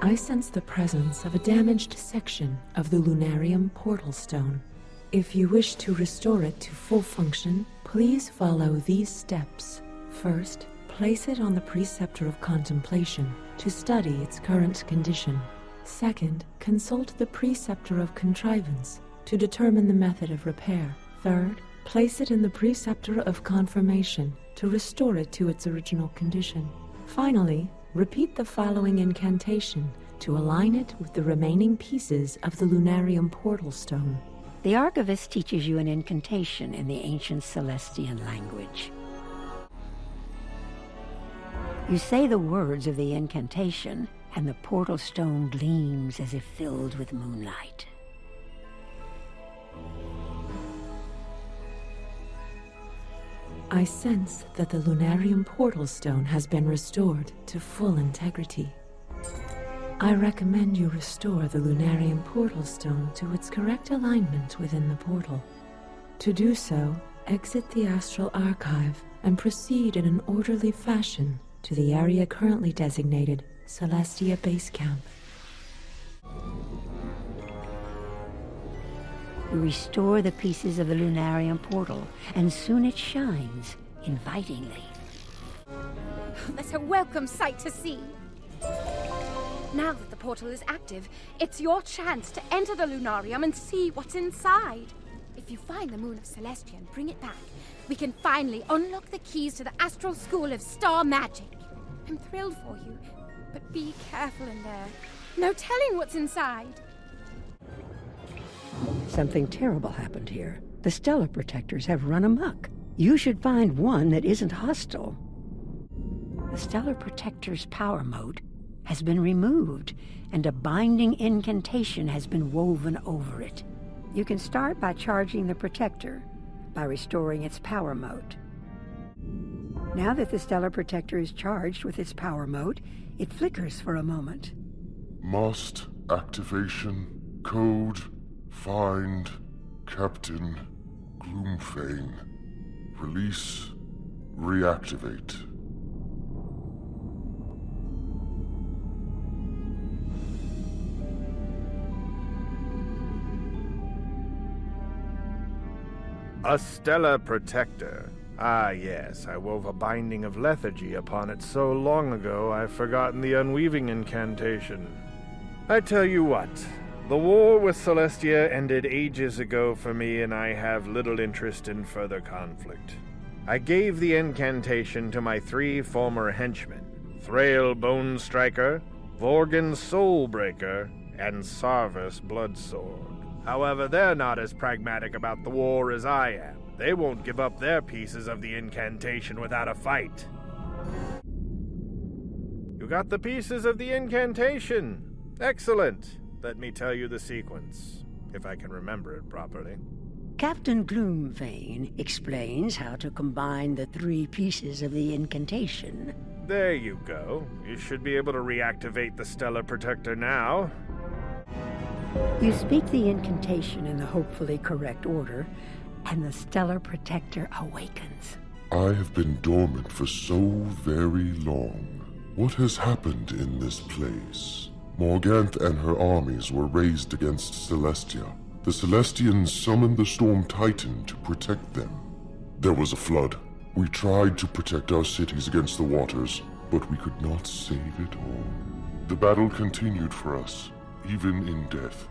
I sense the presence of a damaged section of the Lunarium portal stone. If you wish to restore it to full function, please follow these steps. First, place it on the Preceptor of Contemplation to study its current condition. Second, consult the Preceptor of Contrivance to determine the method of repair. Third, place it in the Preceptor of Confirmation to restore it to its original condition. Finally, repeat the following incantation to align it with the remaining pieces of the Lunarium portal stone. The Archivist teaches you an incantation in the ancient Celestian language. You say the words of the incantation, and the portal stone gleams as if filled with moonlight. I sense that the Lunarium portal stone has been restored to full integrity. I recommend you restore the Lunarium portal stone to its correct alignment within the portal. To do so, exit the Astral Archive and proceed in an orderly fashion to the area currently designated Celestia Base Camp. You restore the pieces of the Lunarium portal, and soon it shines invitingly. That's a welcome sight to see. Now that the portal is active, it's your chance to enter the Lunarium and see what's inside. If you find the moon of Celestia and bring it back, we can finally unlock the keys to the astral school of star magic. I'm thrilled for you, but be careful in there. No telling what's inside. Something terrible happened here. The Stellar Protectors have run amok. You should find one that isn't hostile. The Stellar Protector's power mote has been removed, and a binding incantation has been woven over it. You can start by charging the Protector, by restoring its power mote. Now that the Stellar Protector is charged with its power mote, it flickers for a moment. Must activation code find Captain Gloomfane. Release, reactivate. A stellar protector. Ah, yes, I wove a binding of lethargy upon it so long ago I've forgotten the unweaving incantation. I tell you what, the war with Celestia ended ages ago for me, and I have little interest in further conflict. I gave the incantation to my 3 former henchmen, Thrail Bone Striker, Vorgan Soulbreaker, and Sarvis Bloodsword. However, they're not as pragmatic about the war as I am. They won't give up their pieces of the incantation without a fight. You got the pieces of the incantation. Excellent. Let me tell you the sequence, if I can remember it properly. Captain Gloomfane explains how to combine the 3 pieces of the incantation. There you go. You should be able to reactivate the Stellar Protector now. You speak the incantation in the hopefully correct order, and the Stellar Protector awakens. I have been dormant for so very long. What has happened in this place? Morganth and her armies were raised against Celestia. The Celestians summoned the Storm Titan to protect them. There was a flood. We tried to protect our cities against the waters, but we could not save it all. The battle continued for us, even in death.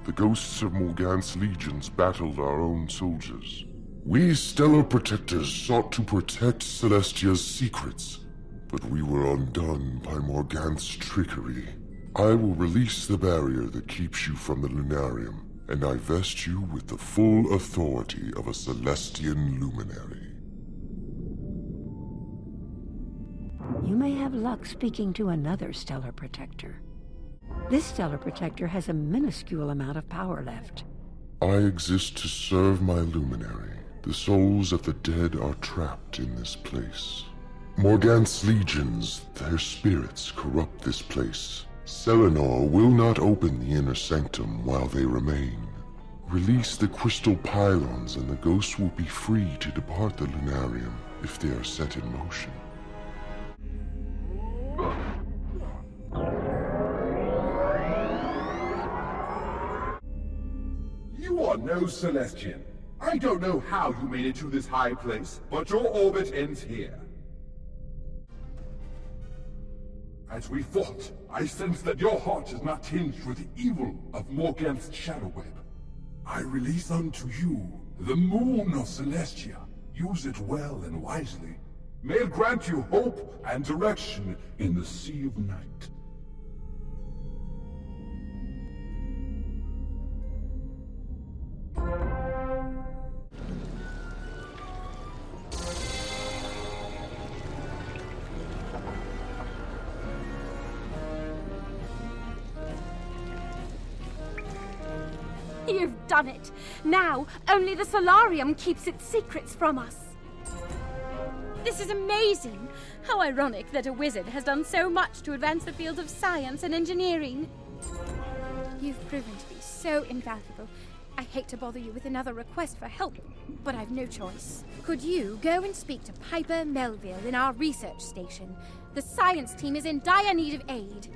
The ghosts of Morganth's legions battled our own soldiers. We Stellar Protectors sought to protect Celestia's secrets, but we were undone by Morganth's trickery. I will release the barrier that keeps you from the Lunarium, and I vest you with the full authority of a Celestian luminary. You may have luck speaking to another Stellar Protector. This Stellar Protector has a minuscule amount of power left. I exist to serve my luminary. The souls of the dead are trapped in this place. Morganth's legions, their spirits corrupt this place. Selenor will not open the inner sanctum while they remain. Release the crystal pylons and the ghosts will be free to depart the Lunarium if they are set in motion. You are no Celestian. I don't know how you made it to this high place, but your orbit ends here. As we fought, I sensed that your heart is not tinged with the evil of Morganth's shadow web. I release unto you the moon of Celestia. Use it well and wisely. May it grant you hope and direction in the sea of night. You've done it! Now, only the Solarium keeps its secrets from us. This is amazing! How ironic that a wizard has done so much to advance the field of science and engineering. You've proven to be so invaluable. I hate to bother you with another request for help, but I've no choice. Could you go and speak to Piper Melville in our research station? The science team is in dire need of aid.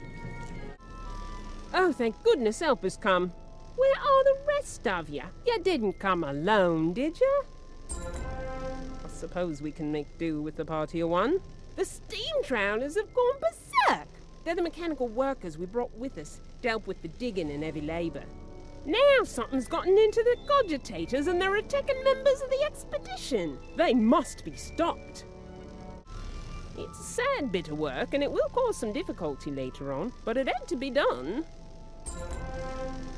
Oh, thank goodness help has come. Where are the rest of you? You didn't come alone, did you? I suppose we can make do with the party of one. The steam trailers have gone berserk. They're the mechanical workers we brought with us to help with the digging and heavy labor. Now something's gotten into the cogitators and they're attacking members of the expedition. They must be stopped. It's a sad bit of work and it will cause some difficulty later on, but it had to be done.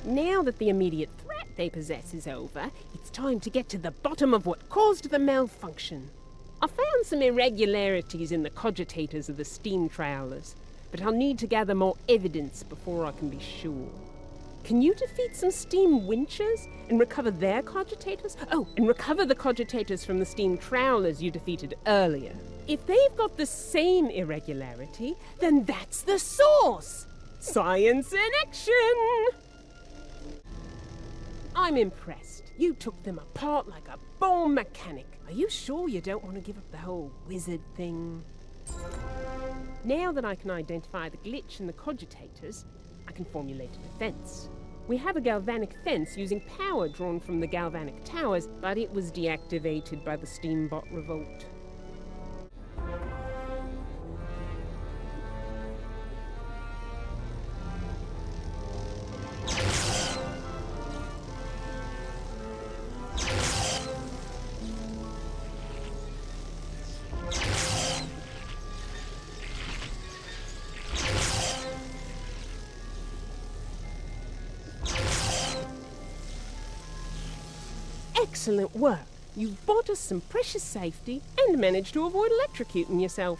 Now that the immediate threat they possess is over, it's time to get to the bottom of what caused the malfunction. I found some irregularities in the cogitators of the steam trailers, but I'll need to gather more evidence before I can be sure. Can you defeat some steam winches and recover their cogitators? Oh, and recover the cogitators from the steam trawlers you defeated earlier. If they've got the same irregularity, then that's the source! Science in action! I'm impressed. You took them apart like a born mechanic. Are you sure you don't want to give up the whole wizard thing? Now that I can identify the glitch in the cogitators, I can formulate a defense. We have a galvanic fence using power drawn from the galvanic towers, but it was deactivated by the Steambot revolt. Excellent work. You've bought us some precious safety and managed to avoid electrocuting yourself.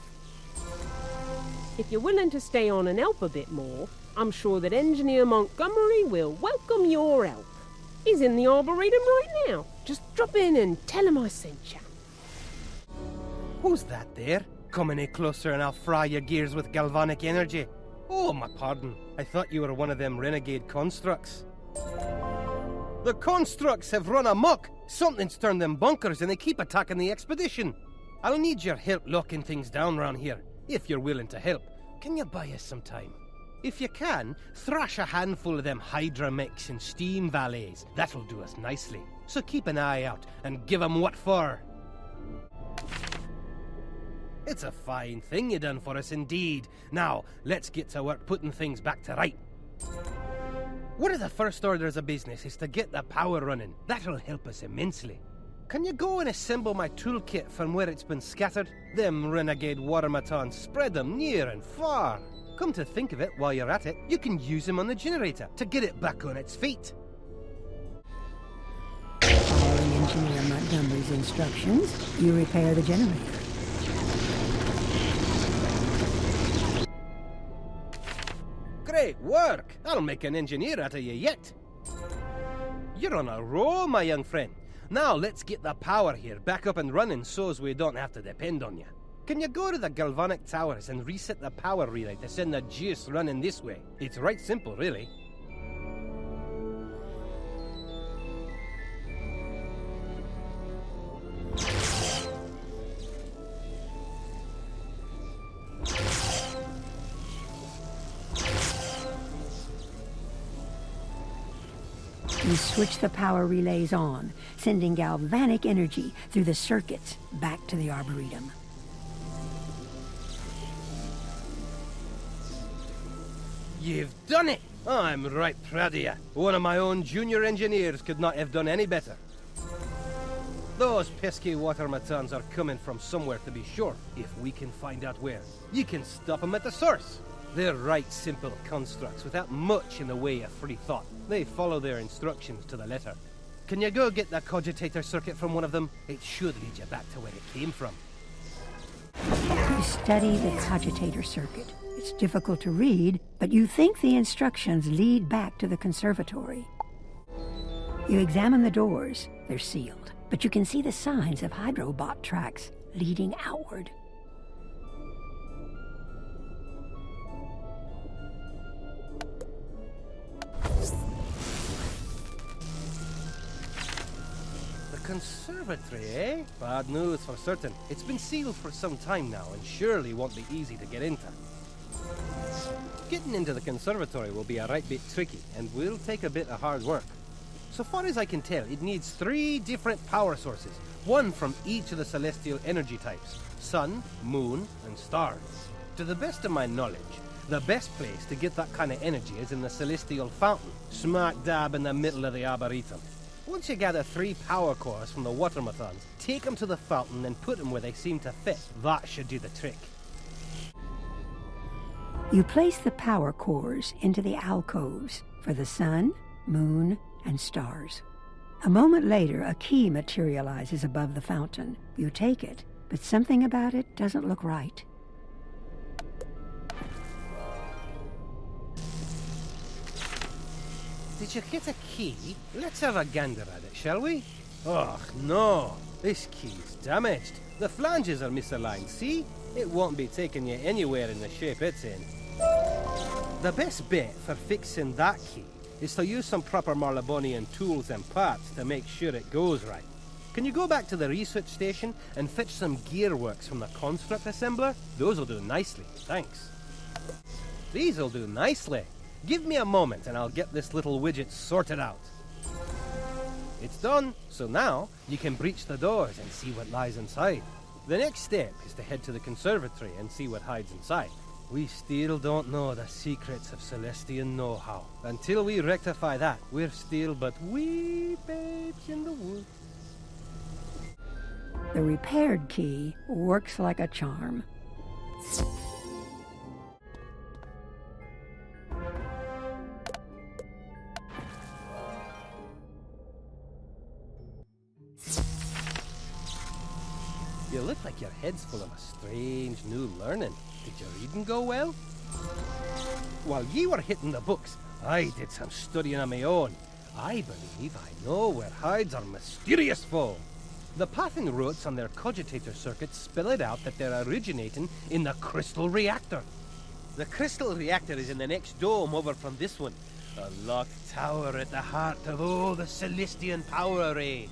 If you're willing to stay on and help a bit more, I'm sure that Engineer Montgomery will welcome your help. He's in the Arboretum right now. Just drop in and tell him I sent you. Who's that there? Come any closer and I'll fry your gears with galvanic energy. Oh, my pardon. I thought you were one of them renegade constructs. The constructs have run amok! Something's turned them bunkers and they keep attacking the expedition. I'll need your help locking things down round here, if you're willing to help. Can you buy us some time? If you can, thrash a handful of them Hydra mechs and steam valets. That'll do us nicely. So keep an eye out and give 'em what for. It's a fine thing you done for us indeed. Now, let's get to work putting things back to right. One of the first orders of business is to get the power running. That'll help us immensely. Can you go and assemble my toolkit from where it's been scattered? Them renegade automatons spread them near and far. Come to think of it, while you're at it, you can use them on the generator to get it back on its feet. Following Engineer Montgomery's instructions, you repair the generator. Great work! I'll make an engineer out of you yet. You're on a roll, my young friend. Now let's get the power here back up and running so's we don't have to depend on you. Can you go to the galvanic towers and reset the power relay to send the juice running this way? It's right simple, really. You switch the power relays on, sending galvanic energy through the circuits back to the Arboretum. You've done it! I'm right proud of you. One of my own junior engineers could not have done any better. Those pesky automatons are coming from somewhere, to be sure. If we can find out where, you can stop them at the source. They're right simple constructs without much in the way of free thought. They follow their instructions to the letter. Can you go get that cogitator circuit from one of them? It should lead you back to where it came from. You study the cogitator circuit. It's difficult to read, but you think the instructions lead back to the conservatory. You examine the doors. They're sealed, but you can see the signs of hydrobot tracks leading outward. Conservatory, eh? Bad news for certain. It's been sealed for some time now and surely won't be easy to get into. Getting into the conservatory will be a right bit tricky and will take a bit of hard work. So far as I can tell, it needs 3 different power sources, one from each of the celestial energy types: sun, moon, and stars. To the best of my knowledge, The best place to get that kind of energy is in the Celestial Fountain, smack dab in the middle of the Arboretum. Once you gather 3 power cores from the Watermatons, take them to the fountain and put them where they seem to fit. That should do the trick. You place the power cores into the alcoves for the sun, moon, and stars. A moment later, a key materializes above the fountain. You take it, but something about it doesn't look right. Did you get a key? Let's have a gander at it, shall we? Oh, no. This key's damaged. The flanges are misaligned, see? It won't be taking you anywhere in the shape it's in. The best bet for fixing that key is to use some proper Marlebonian tools and parts to make sure it goes right. Can you go back to the research station and fetch some gearworks from the construct assembler? Those'll do nicely, thanks. These'll do nicely. Give me a moment and I'll get this little widget sorted out. It's done, so now you can breach the doors and see what lies inside. The next step is to head to the conservatory and see what hides inside. We still don't know the secrets of Celestian know-how. Until we rectify that, we're still but wee babes in the woods. The repaired key works like a charm. You look like your head's full of a strange new learning. Did your reading go well? While ye were hitting the books, I did some studying on my own. I believe I know where hides our mysterious foe. The pathing routes on their cogitator circuits spell it out that they're originating in the crystal reactor. The crystal reactor is in the next dome over from this one. A locked tower at the heart of all the Celestian power array.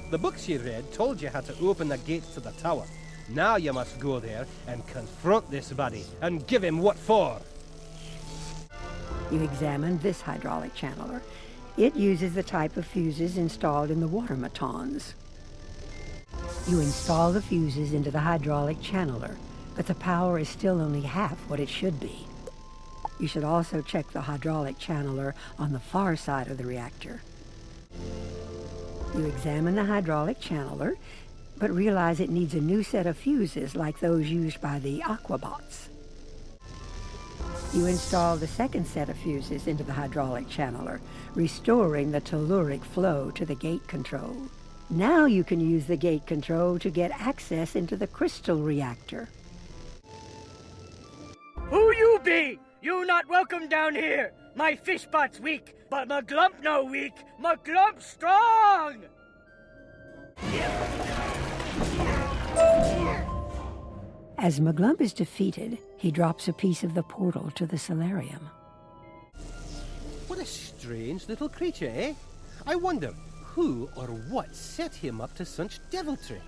The books you read told you how to open the gates to the tower. Now you must go there and confront this buddy and give him what for. You examine this hydraulic channeler. It uses the type of fuses installed in the Watermatons. You install the fuses into the hydraulic channeler, but the power is still only half what it should be. You should also check the hydraulic channeler on the far side of the reactor. You examine the hydraulic channeler, but realize it needs a new set of fuses like those used by the Aquabots. You install the second set of fuses into the hydraulic channeler, restoring the telluric flow to the gate control. Now you can use the gate control to get access into the crystal reactor. Who you be? You not welcome down here. My fish pot's weak, but my glump no weak. My glump strong! As Maglump is defeated, he drops a piece of the portal to the Solarium. What a strange little creature, eh? I wonder who or what set him up to such deviltry.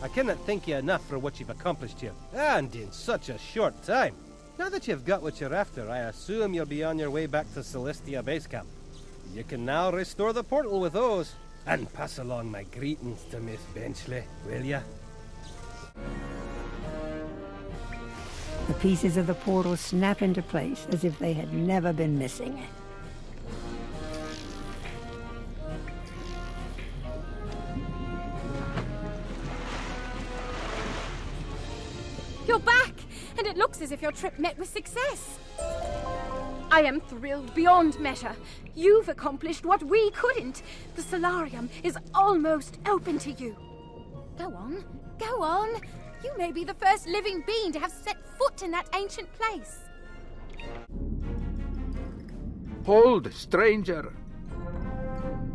I cannot thank you enough for what you've accomplished here, and in such a short time. Now that you've got what you're after, I assume you'll be on your way back to Celestia Base Camp. You can now restore the portal with those, and pass along my greetings to Miss Benchley, will ya? The pieces of the portal snap into place as if they had never been missing. You're back! And it looks as if your trip met with success. I am thrilled beyond measure. You've accomplished what we couldn't. The Solarium is almost open to you. Go on, go on. You may be the first living being to have set foot in that ancient place. Hold, stranger.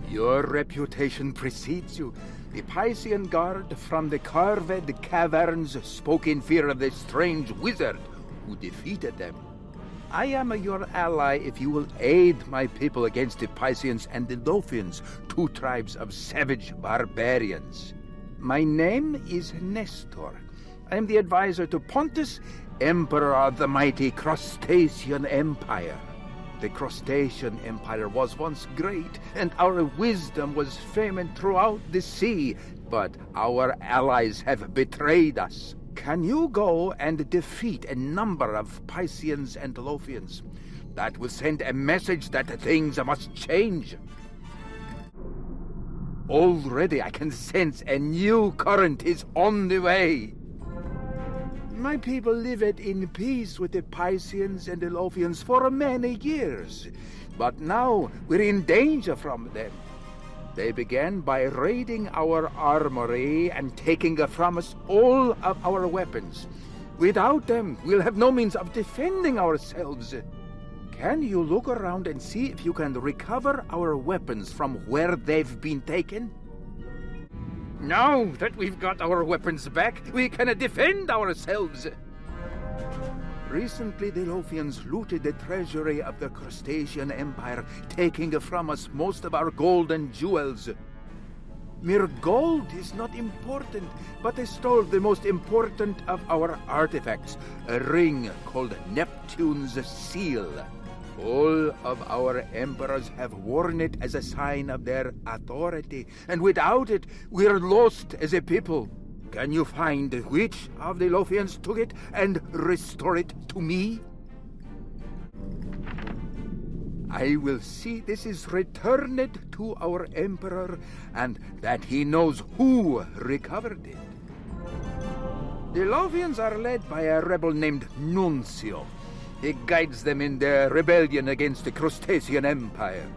Your reputation precedes you. The Piscean Guard from the carved caverns spoke in fear of the strange wizard who defeated them. I am your ally if you will aid my people against the Pisceans and the Lothians, 2 tribes of savage barbarians. My name is Nestor. I am the advisor to Pontus, Emperor of the mighty Crustacean Empire. The Crustacean Empire was once great, and our wisdom was famed throughout the sea, but our allies have betrayed us. Can you go and defeat a number of Pisceans and Lothians? That will send a message that things must change. Already I can sense a new current is on the way. My people lived in peace with the Pisceans and the Lothians for many years, but now we're in danger from them. They began by raiding our armory and taking from us all of our weapons. Without them, we'll have no means of defending ourselves. Can you look around and see if you can recover our weapons from where they've been taken? Now that we've got our weapons back, we can defend ourselves. Recently, the Lothians looted the treasury of the Crustacean Empire, taking from us most of our gold and jewels. Mere gold is not important, but they stole the most important of our artifacts, a ring called Neptune's Seal. All of our emperors have worn it as a sign of their authority, and without it, we're lost as a people. Can you find which of the Lothians took it and restore it to me? I will see this is returned to our emperor, and that he knows who recovered it. The Lothians are led by a rebel named Nuncio. He guides them in their rebellion against the Crustacean Empire.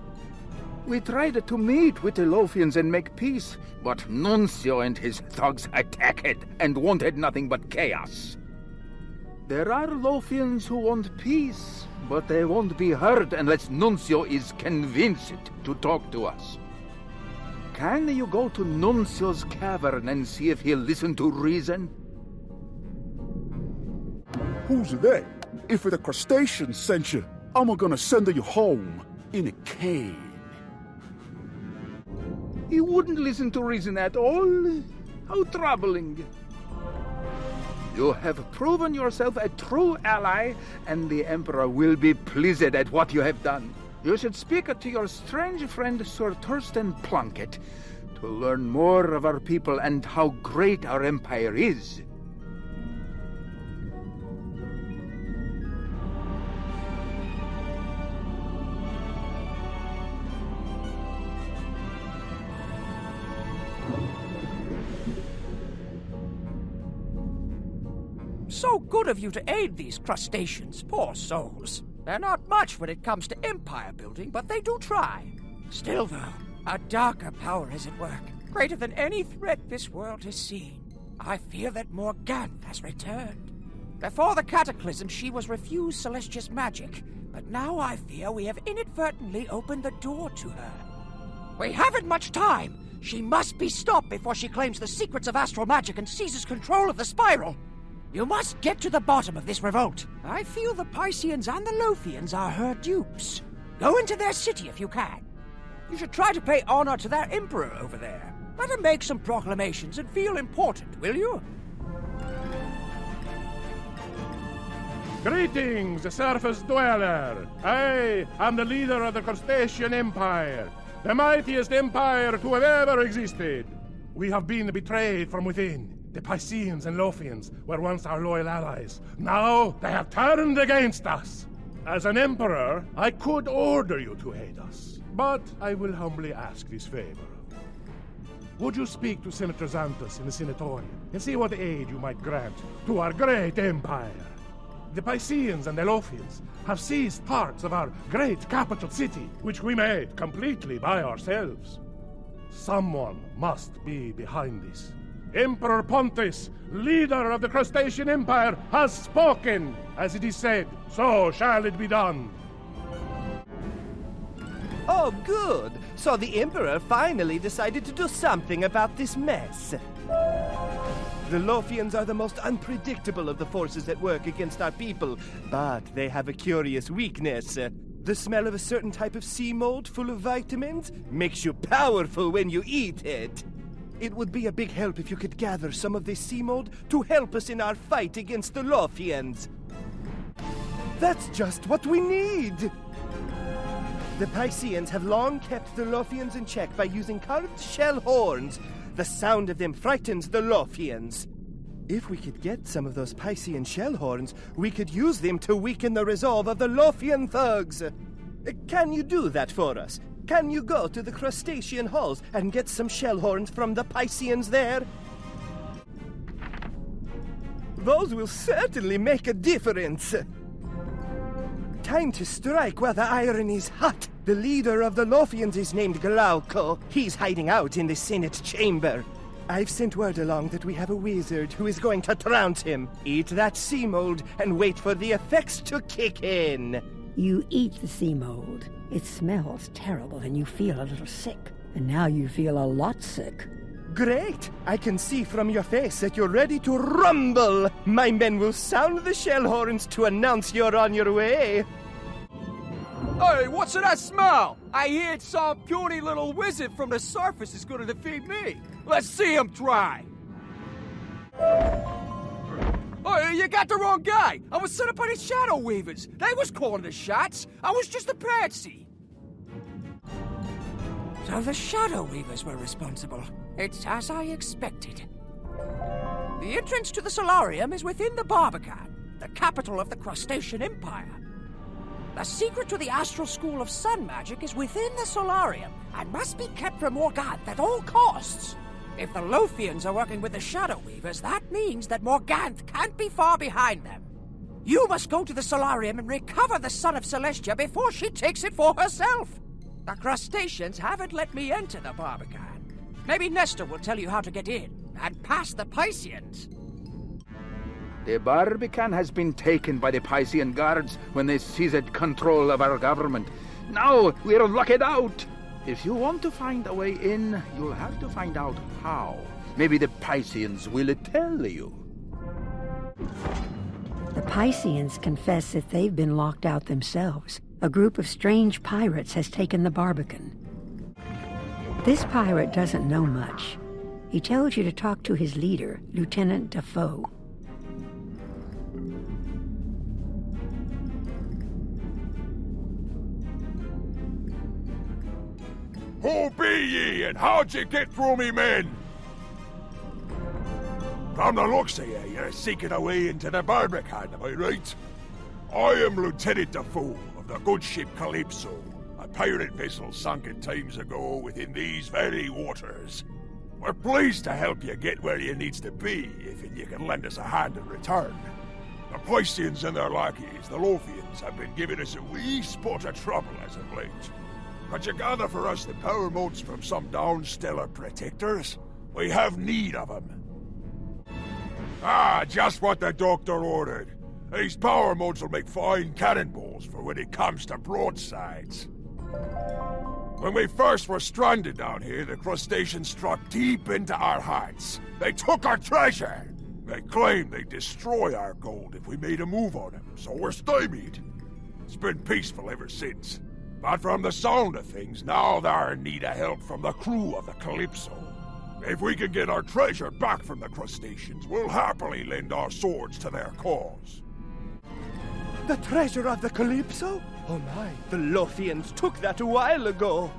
We tried to meet with the Lothians and make peace, but Nuncio and his thugs attacked and wanted nothing but chaos. There are Lothians who want peace, but they won't be heard unless Nuncio is convinced to talk to us. Can you go to Nuncio's cavern and see if he'll listen to reason? Who's they? If the crustacean sent you, I'm gonna send you home in a cane. He wouldn't listen to reason at all. How troubling. You have proven yourself a true ally, and the Emperor will be pleased at what you have done. You should speak to your strange friend Sir Thurston Plunkett to learn more of our people and how great our empire is. So good of you to aid these crustaceans, poor souls. They're not much when it comes to empire building, but they do try. Still, though, a darker power is at work, greater than any threat this world has seen. I fear that Morganthe has returned. Before the cataclysm, she was refused Celestia's magic, but now I fear we have inadvertently opened the door to her. We haven't much time. She must be stopped before she claims the secrets of astral magic and seizes control of the spiral. You must get to the bottom of this revolt. I feel the Pisceans and the Lothians are her dupes. Go into their city if you can. You should try to pay honor to their emperor over there. Let him make some proclamations and feel important, will you? Greetings, surface dweller. I am the leader of the Crustacean Empire, the mightiest empire to have ever existed. We have been betrayed from within. The Pisceans and Lothians were once our loyal allies. Now they have turned against us. As an emperor, I could order you to aid us, but I will humbly ask this favor. Would you speak to Senator Xanthus in the Senatorium and see what aid you might grant to our great empire? The Pisceans and the Lothians have seized parts of our great capital city, which we made completely by ourselves. Someone must be behind this. Emperor Pontus, leader of the Crustacean Empire, has spoken. As it is said, so shall it be done. Oh, good. So the Emperor finally decided to do something about this mess. The Lothians are the most unpredictable of the forces at work against our people, but they have a curious weakness. The smell of a certain type of sea mold full of vitamins makes you powerful when you eat it. It would be a big help if you could gather some of this sea mold to help us in our fight against the Lothians. That's just what we need! The Pisceans have long kept the Lothians in check by using carved shell horns. The sound of them frightens the Lothians. If we could get some of those Piscean shell horns, we could use them to weaken the resolve of the Lothian thugs. Can you do that for us? Can you go to the Crustacean halls and get some shell horns from the Pisceans there? Those will certainly make a difference. Time to strike while the iron is hot. The leader of the Lothians is named Glauco. He's hiding out in the Senate chamber. I've sent word along that we have a wizard who is going to trounce him. Eat that sea mold and wait for the effects to kick in. You eat the sea mold. It smells terrible and you feel a little sick. And now you feel a lot sick. Great! I can see from your face that you're ready to rumble. My men will sound the shell horns to announce you're on your way. Hey, what's that smell? I hear some puny little wizard from the surface is gonna defeat me. Let's see him try. Oh, you got the wrong guy. I was set up by the Shadow Weavers. They was calling the shots. I was just a patsy. So the Shadow Weavers were responsible. It's as I expected. The entrance to the Solarium is within the Barbican, the capital of the Crustacean Empire. The secret to the Astral School of Sun Magic is within the Solarium and must be kept from Morganth at all costs. If the Lothians are working with the Shadow Weavers, that means that Morganth can't be far behind them. You must go to the Solarium and recover the Son of Celestia before she takes it for herself. The crustaceans haven't let me enter the Barbican. Maybe Nestor will tell you how to get in and past the Pisceans. The Barbican has been taken by the Piscean guards when they seized control of our government. Now we're locked out. If you want to find a way in, you'll have to find out how. Maybe the Pisceans will tell you. The Pisceans confess that they've been locked out themselves. A group of strange pirates has taken the Barbican. This pirate doesn't know much. He tells you to talk to his leader, Lieutenant Defoe. Who be ye, and how'd ye get through me men? From the looks of you, you're seeking a way into the Barbican, am I right? I am Lieutenant Defoe of the good ship Calypso, a pirate vessel sunk in times ago within these very waters. We're pleased to help you get where you needs to be, if you can lend us a hand in return. The Pisceans and their lackeys, the Lothians, have been giving us a wee spot of trouble as of late. Could you gather for us the power modes from some downstellar protectors? We have need of them. Ah, just what the doctor ordered. These power modes will make fine cannonballs for when it comes to broadsides. When we first were stranded down here, the crustaceans struck deep into our hearts. They took our treasure. They claimed they'd destroy our gold if we made a move on them, so we're stymied. It's been peaceful ever since. But from the sound of things, now they're in need of help from the crew of the Calypso. If we can get our treasure back from the crustaceans, we'll happily lend our swords to their cause. The treasure of the Calypso? Oh my, the Lothians took that a while ago.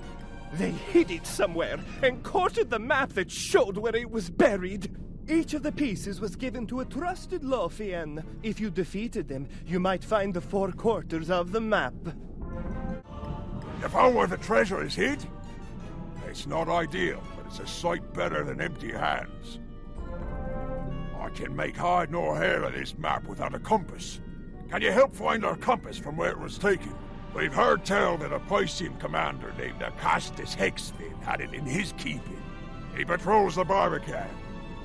They hid it somewhere and courted the map that showed where it was buried. Each of the pieces was given to a trusted Lothian. If you defeated them, you might find the 4 quarters of the map. You found where the treasure is hid? It's not ideal, but it's a sight better than empty hands. I can make hide nor hair of this map without a compass. Can you help find our compass from where it was taken? We've heard tell that a Piscean commander named Acastus Hexfin had it in his keeping. He patrols the Barbican.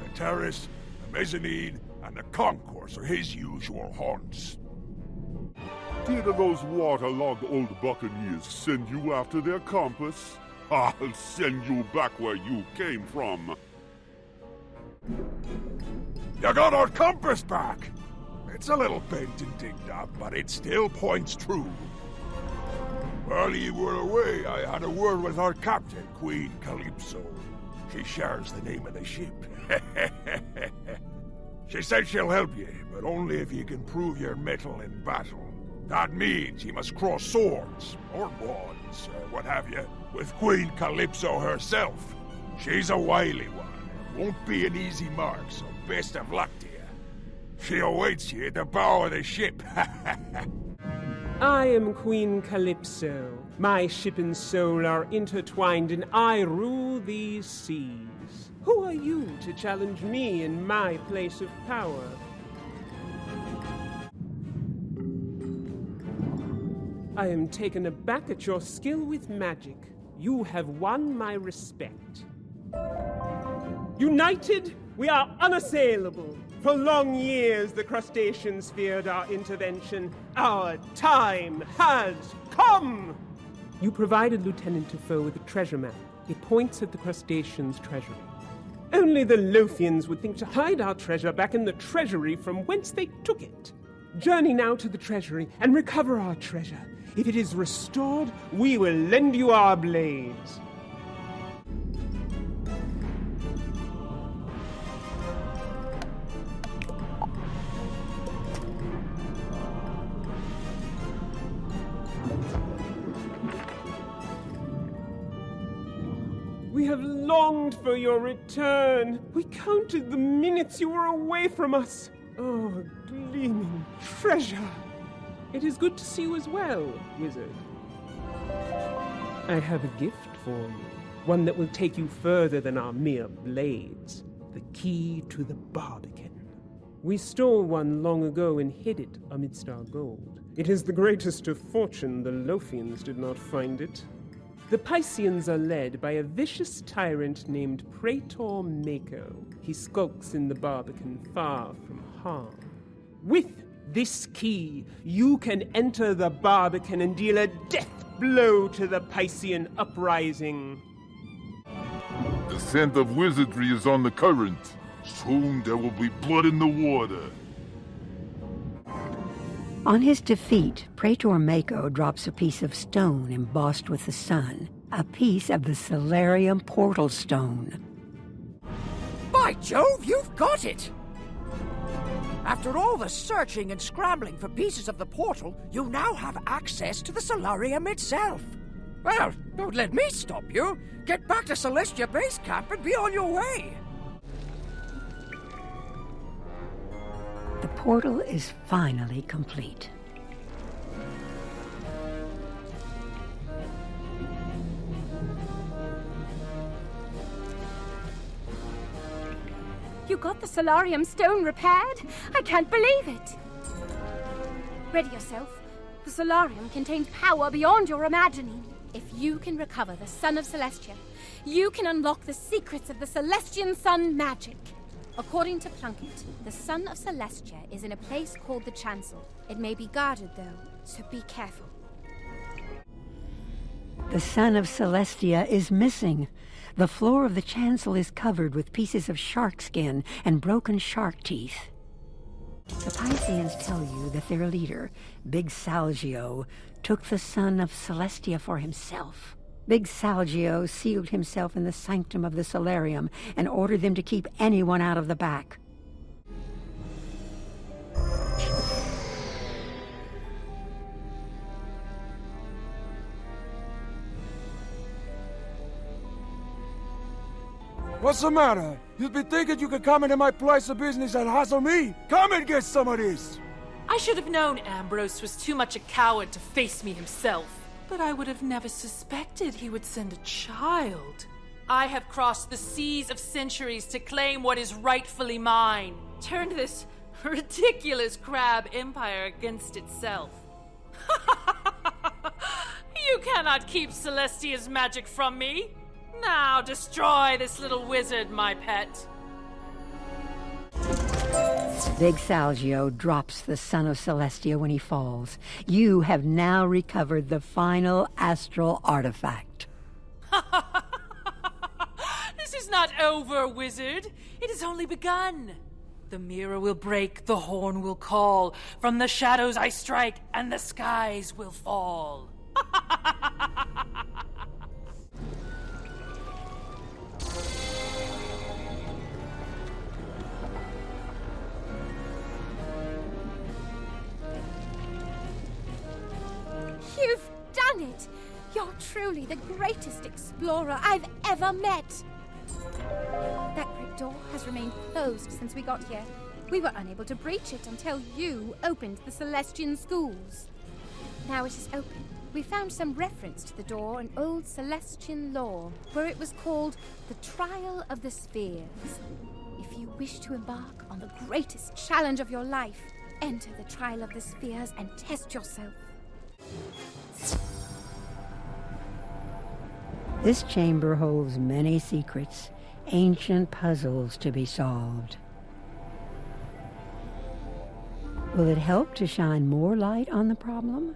The terrace, the mezzanine, and the concourse are his usual haunts. Did those waterlogged old buccaneers send you after their compass? I'll send you back where you came from. You got our compass back! It's a little bent and dinged up, but it still points true. While you were away, I had a word with our captain, Queen Calypso. She shares the name of the ship. She said she'll help you, but only if you can prove your mettle in battle. That means you must cross swords, or wands, or what have you, with Queen Calypso herself. She's a wily one. Won't be an easy mark, so best of luck to you. She awaits you at the bow of the ship. I am Queen Calypso. My ship and soul are intertwined, and I rule these seas. Who are you to challenge me in my place of power? I am taken aback at your skill with magic. You have won my respect. United, we are unassailable. For long years, the crustaceans feared our intervention. Our time has come! You provided Lieutenant Defoe with a treasure map. It points at the crustaceans' treasury. Only the Lothians would think to hide our treasure back in the treasury from whence they took it. Journey now to the treasury and recover our treasure. If it is restored, we will lend you our blades. We have longed for your return. We counted the minutes you were away from us. Oh, gleaming treasure. It is good to see you as well, wizard. I have a gift for you. One that will take you further than our mere blades. The key to the Barbican. We stole one long ago and hid it amidst our gold. It is the greatest of fortune the Lothians did not find it. The Pisceans are led by a vicious tyrant named Praetor Mako. He skulks in the Barbican far from harm. With this key, you can enter the Barbican and deal a death blow to the Piscean uprising. The scent of wizardry is on the current. Soon there will be blood in the water. On his defeat, Praetor Mako drops a piece of stone embossed with the sun, a piece of the Solarium portal stone. By Jove, you've got it! After all the searching and scrambling for pieces of the portal, you now have access to the Solarium itself. Well, don't let me stop you. Get back to Celestia base camp and be on your way. The portal is finally complete. You got the Solarium stone repaired? I can't believe it! Ready yourself. The Solarium contains power beyond your imagining. If you can recover the Sun of Celestia, you can unlock the secrets of the Celestian Sun magic. According to Plunkett, the Sun of Celestia is in a place called the Chancel. It may be guarded, though, so be careful. The Sun of Celestia is missing. The floor of the chancel is covered with pieces of shark skin and broken shark teeth. The Pisceans tell you that their leader, Big Salgio, took the Sun of Celestia for himself. Big Salgio sealed himself in the sanctum of the Solarium and ordered them to keep anyone out of the back. What's the matter? You'd be thinking you could come into my place of business and hassle me? Come and get some of this! I should have known Ambrose was too much a coward to face me himself. But I would have never suspected he would send a child. I have crossed the seas of centuries to claim what is rightfully mine. Turned this ridiculous crab empire against itself. You cannot keep Celestia's magic from me. Now destroy this little wizard, my pet. Big Salgio drops the Sun of Celestia when he falls. You have now recovered the final astral artifact. This is not over, wizard. It has only begun. The mirror will break, the horn will call. From the shadows I strike, and the skies will fall. You've done it! You're truly the greatest explorer I've ever met! That great door has remained closed since we got here. We were unable to breach it until you opened the Celestian schools. Now it is open. We found some reference to the door in old Celestian lore, where it was called the Trial of the Spheres. If you wish to embark on the greatest challenge of your life, enter the Trial of the Spheres and test yourself. This chamber holds many secrets, ancient puzzles to be solved. Will it help to shine more light on the problem?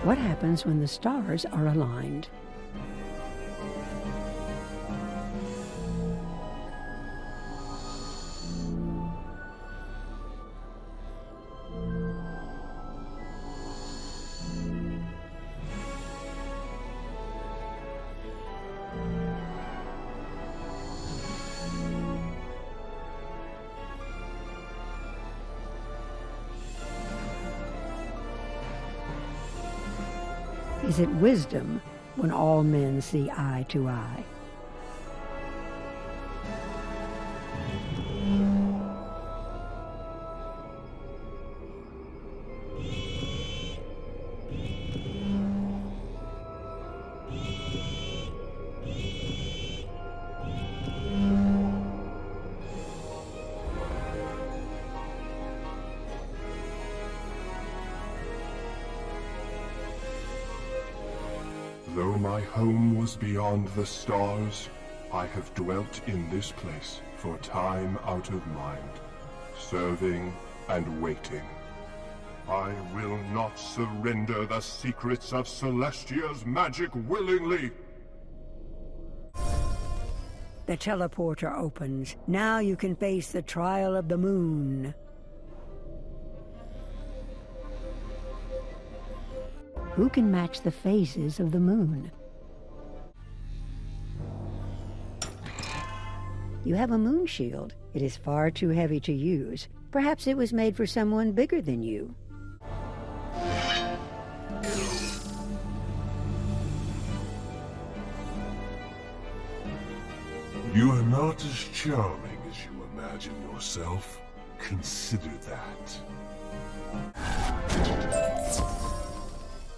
What happens when the stars are aligned? Is it wisdom when all men see eye to eye? Though my home was beyond the stars, I have dwelt in this place for time out of mind, serving and waiting. I will not surrender the secrets of Celestia's magic willingly. The teleporter opens. Now you can face the trial of the moon. Who can match the phases of the moon? You have a moon shield. It is far too heavy to use. Perhaps it was made for someone bigger than you. You are not as charming as you imagine yourself. Consider that.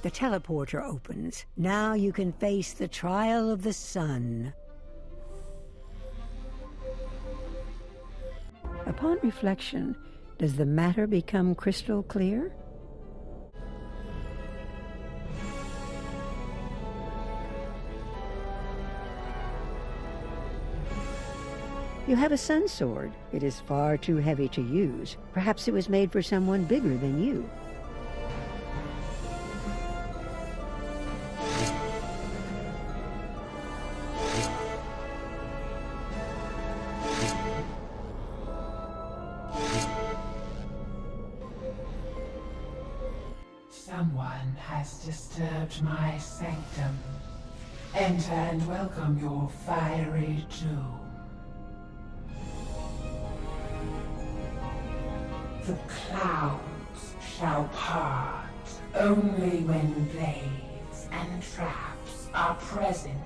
The teleporter opens. Now you can face the trial of the sun. Upon reflection, does the matter become crystal clear? You have a sun sword. It is far too heavy to use. Perhaps it was made for someone bigger than you. Someone has disturbed my sanctum. Enter and welcome your fiery doom. The clouds shall part only when blades and traps are present.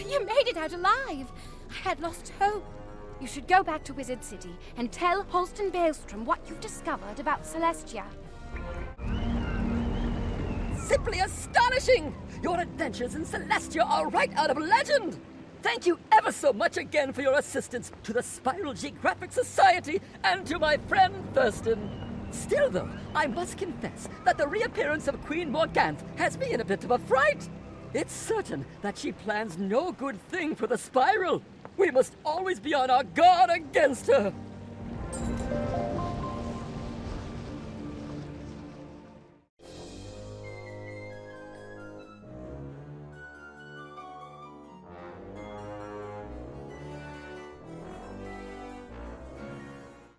You made it out alive! I had lost hope. You should go back to Wizard City and tell Holston Baelstrom what you've discovered about Celestia. Simply astonishing! Your adventures in Celestia are right out of legend! Thank you ever so much again for your assistance to the Spiral Geographic Society and to my friend Thurston. Still, though, I must confess that the reappearance of Queen Morganthe has me in a bit of a fright. It's certain that she plans no good thing for the Spiral. We must always be on our guard against her.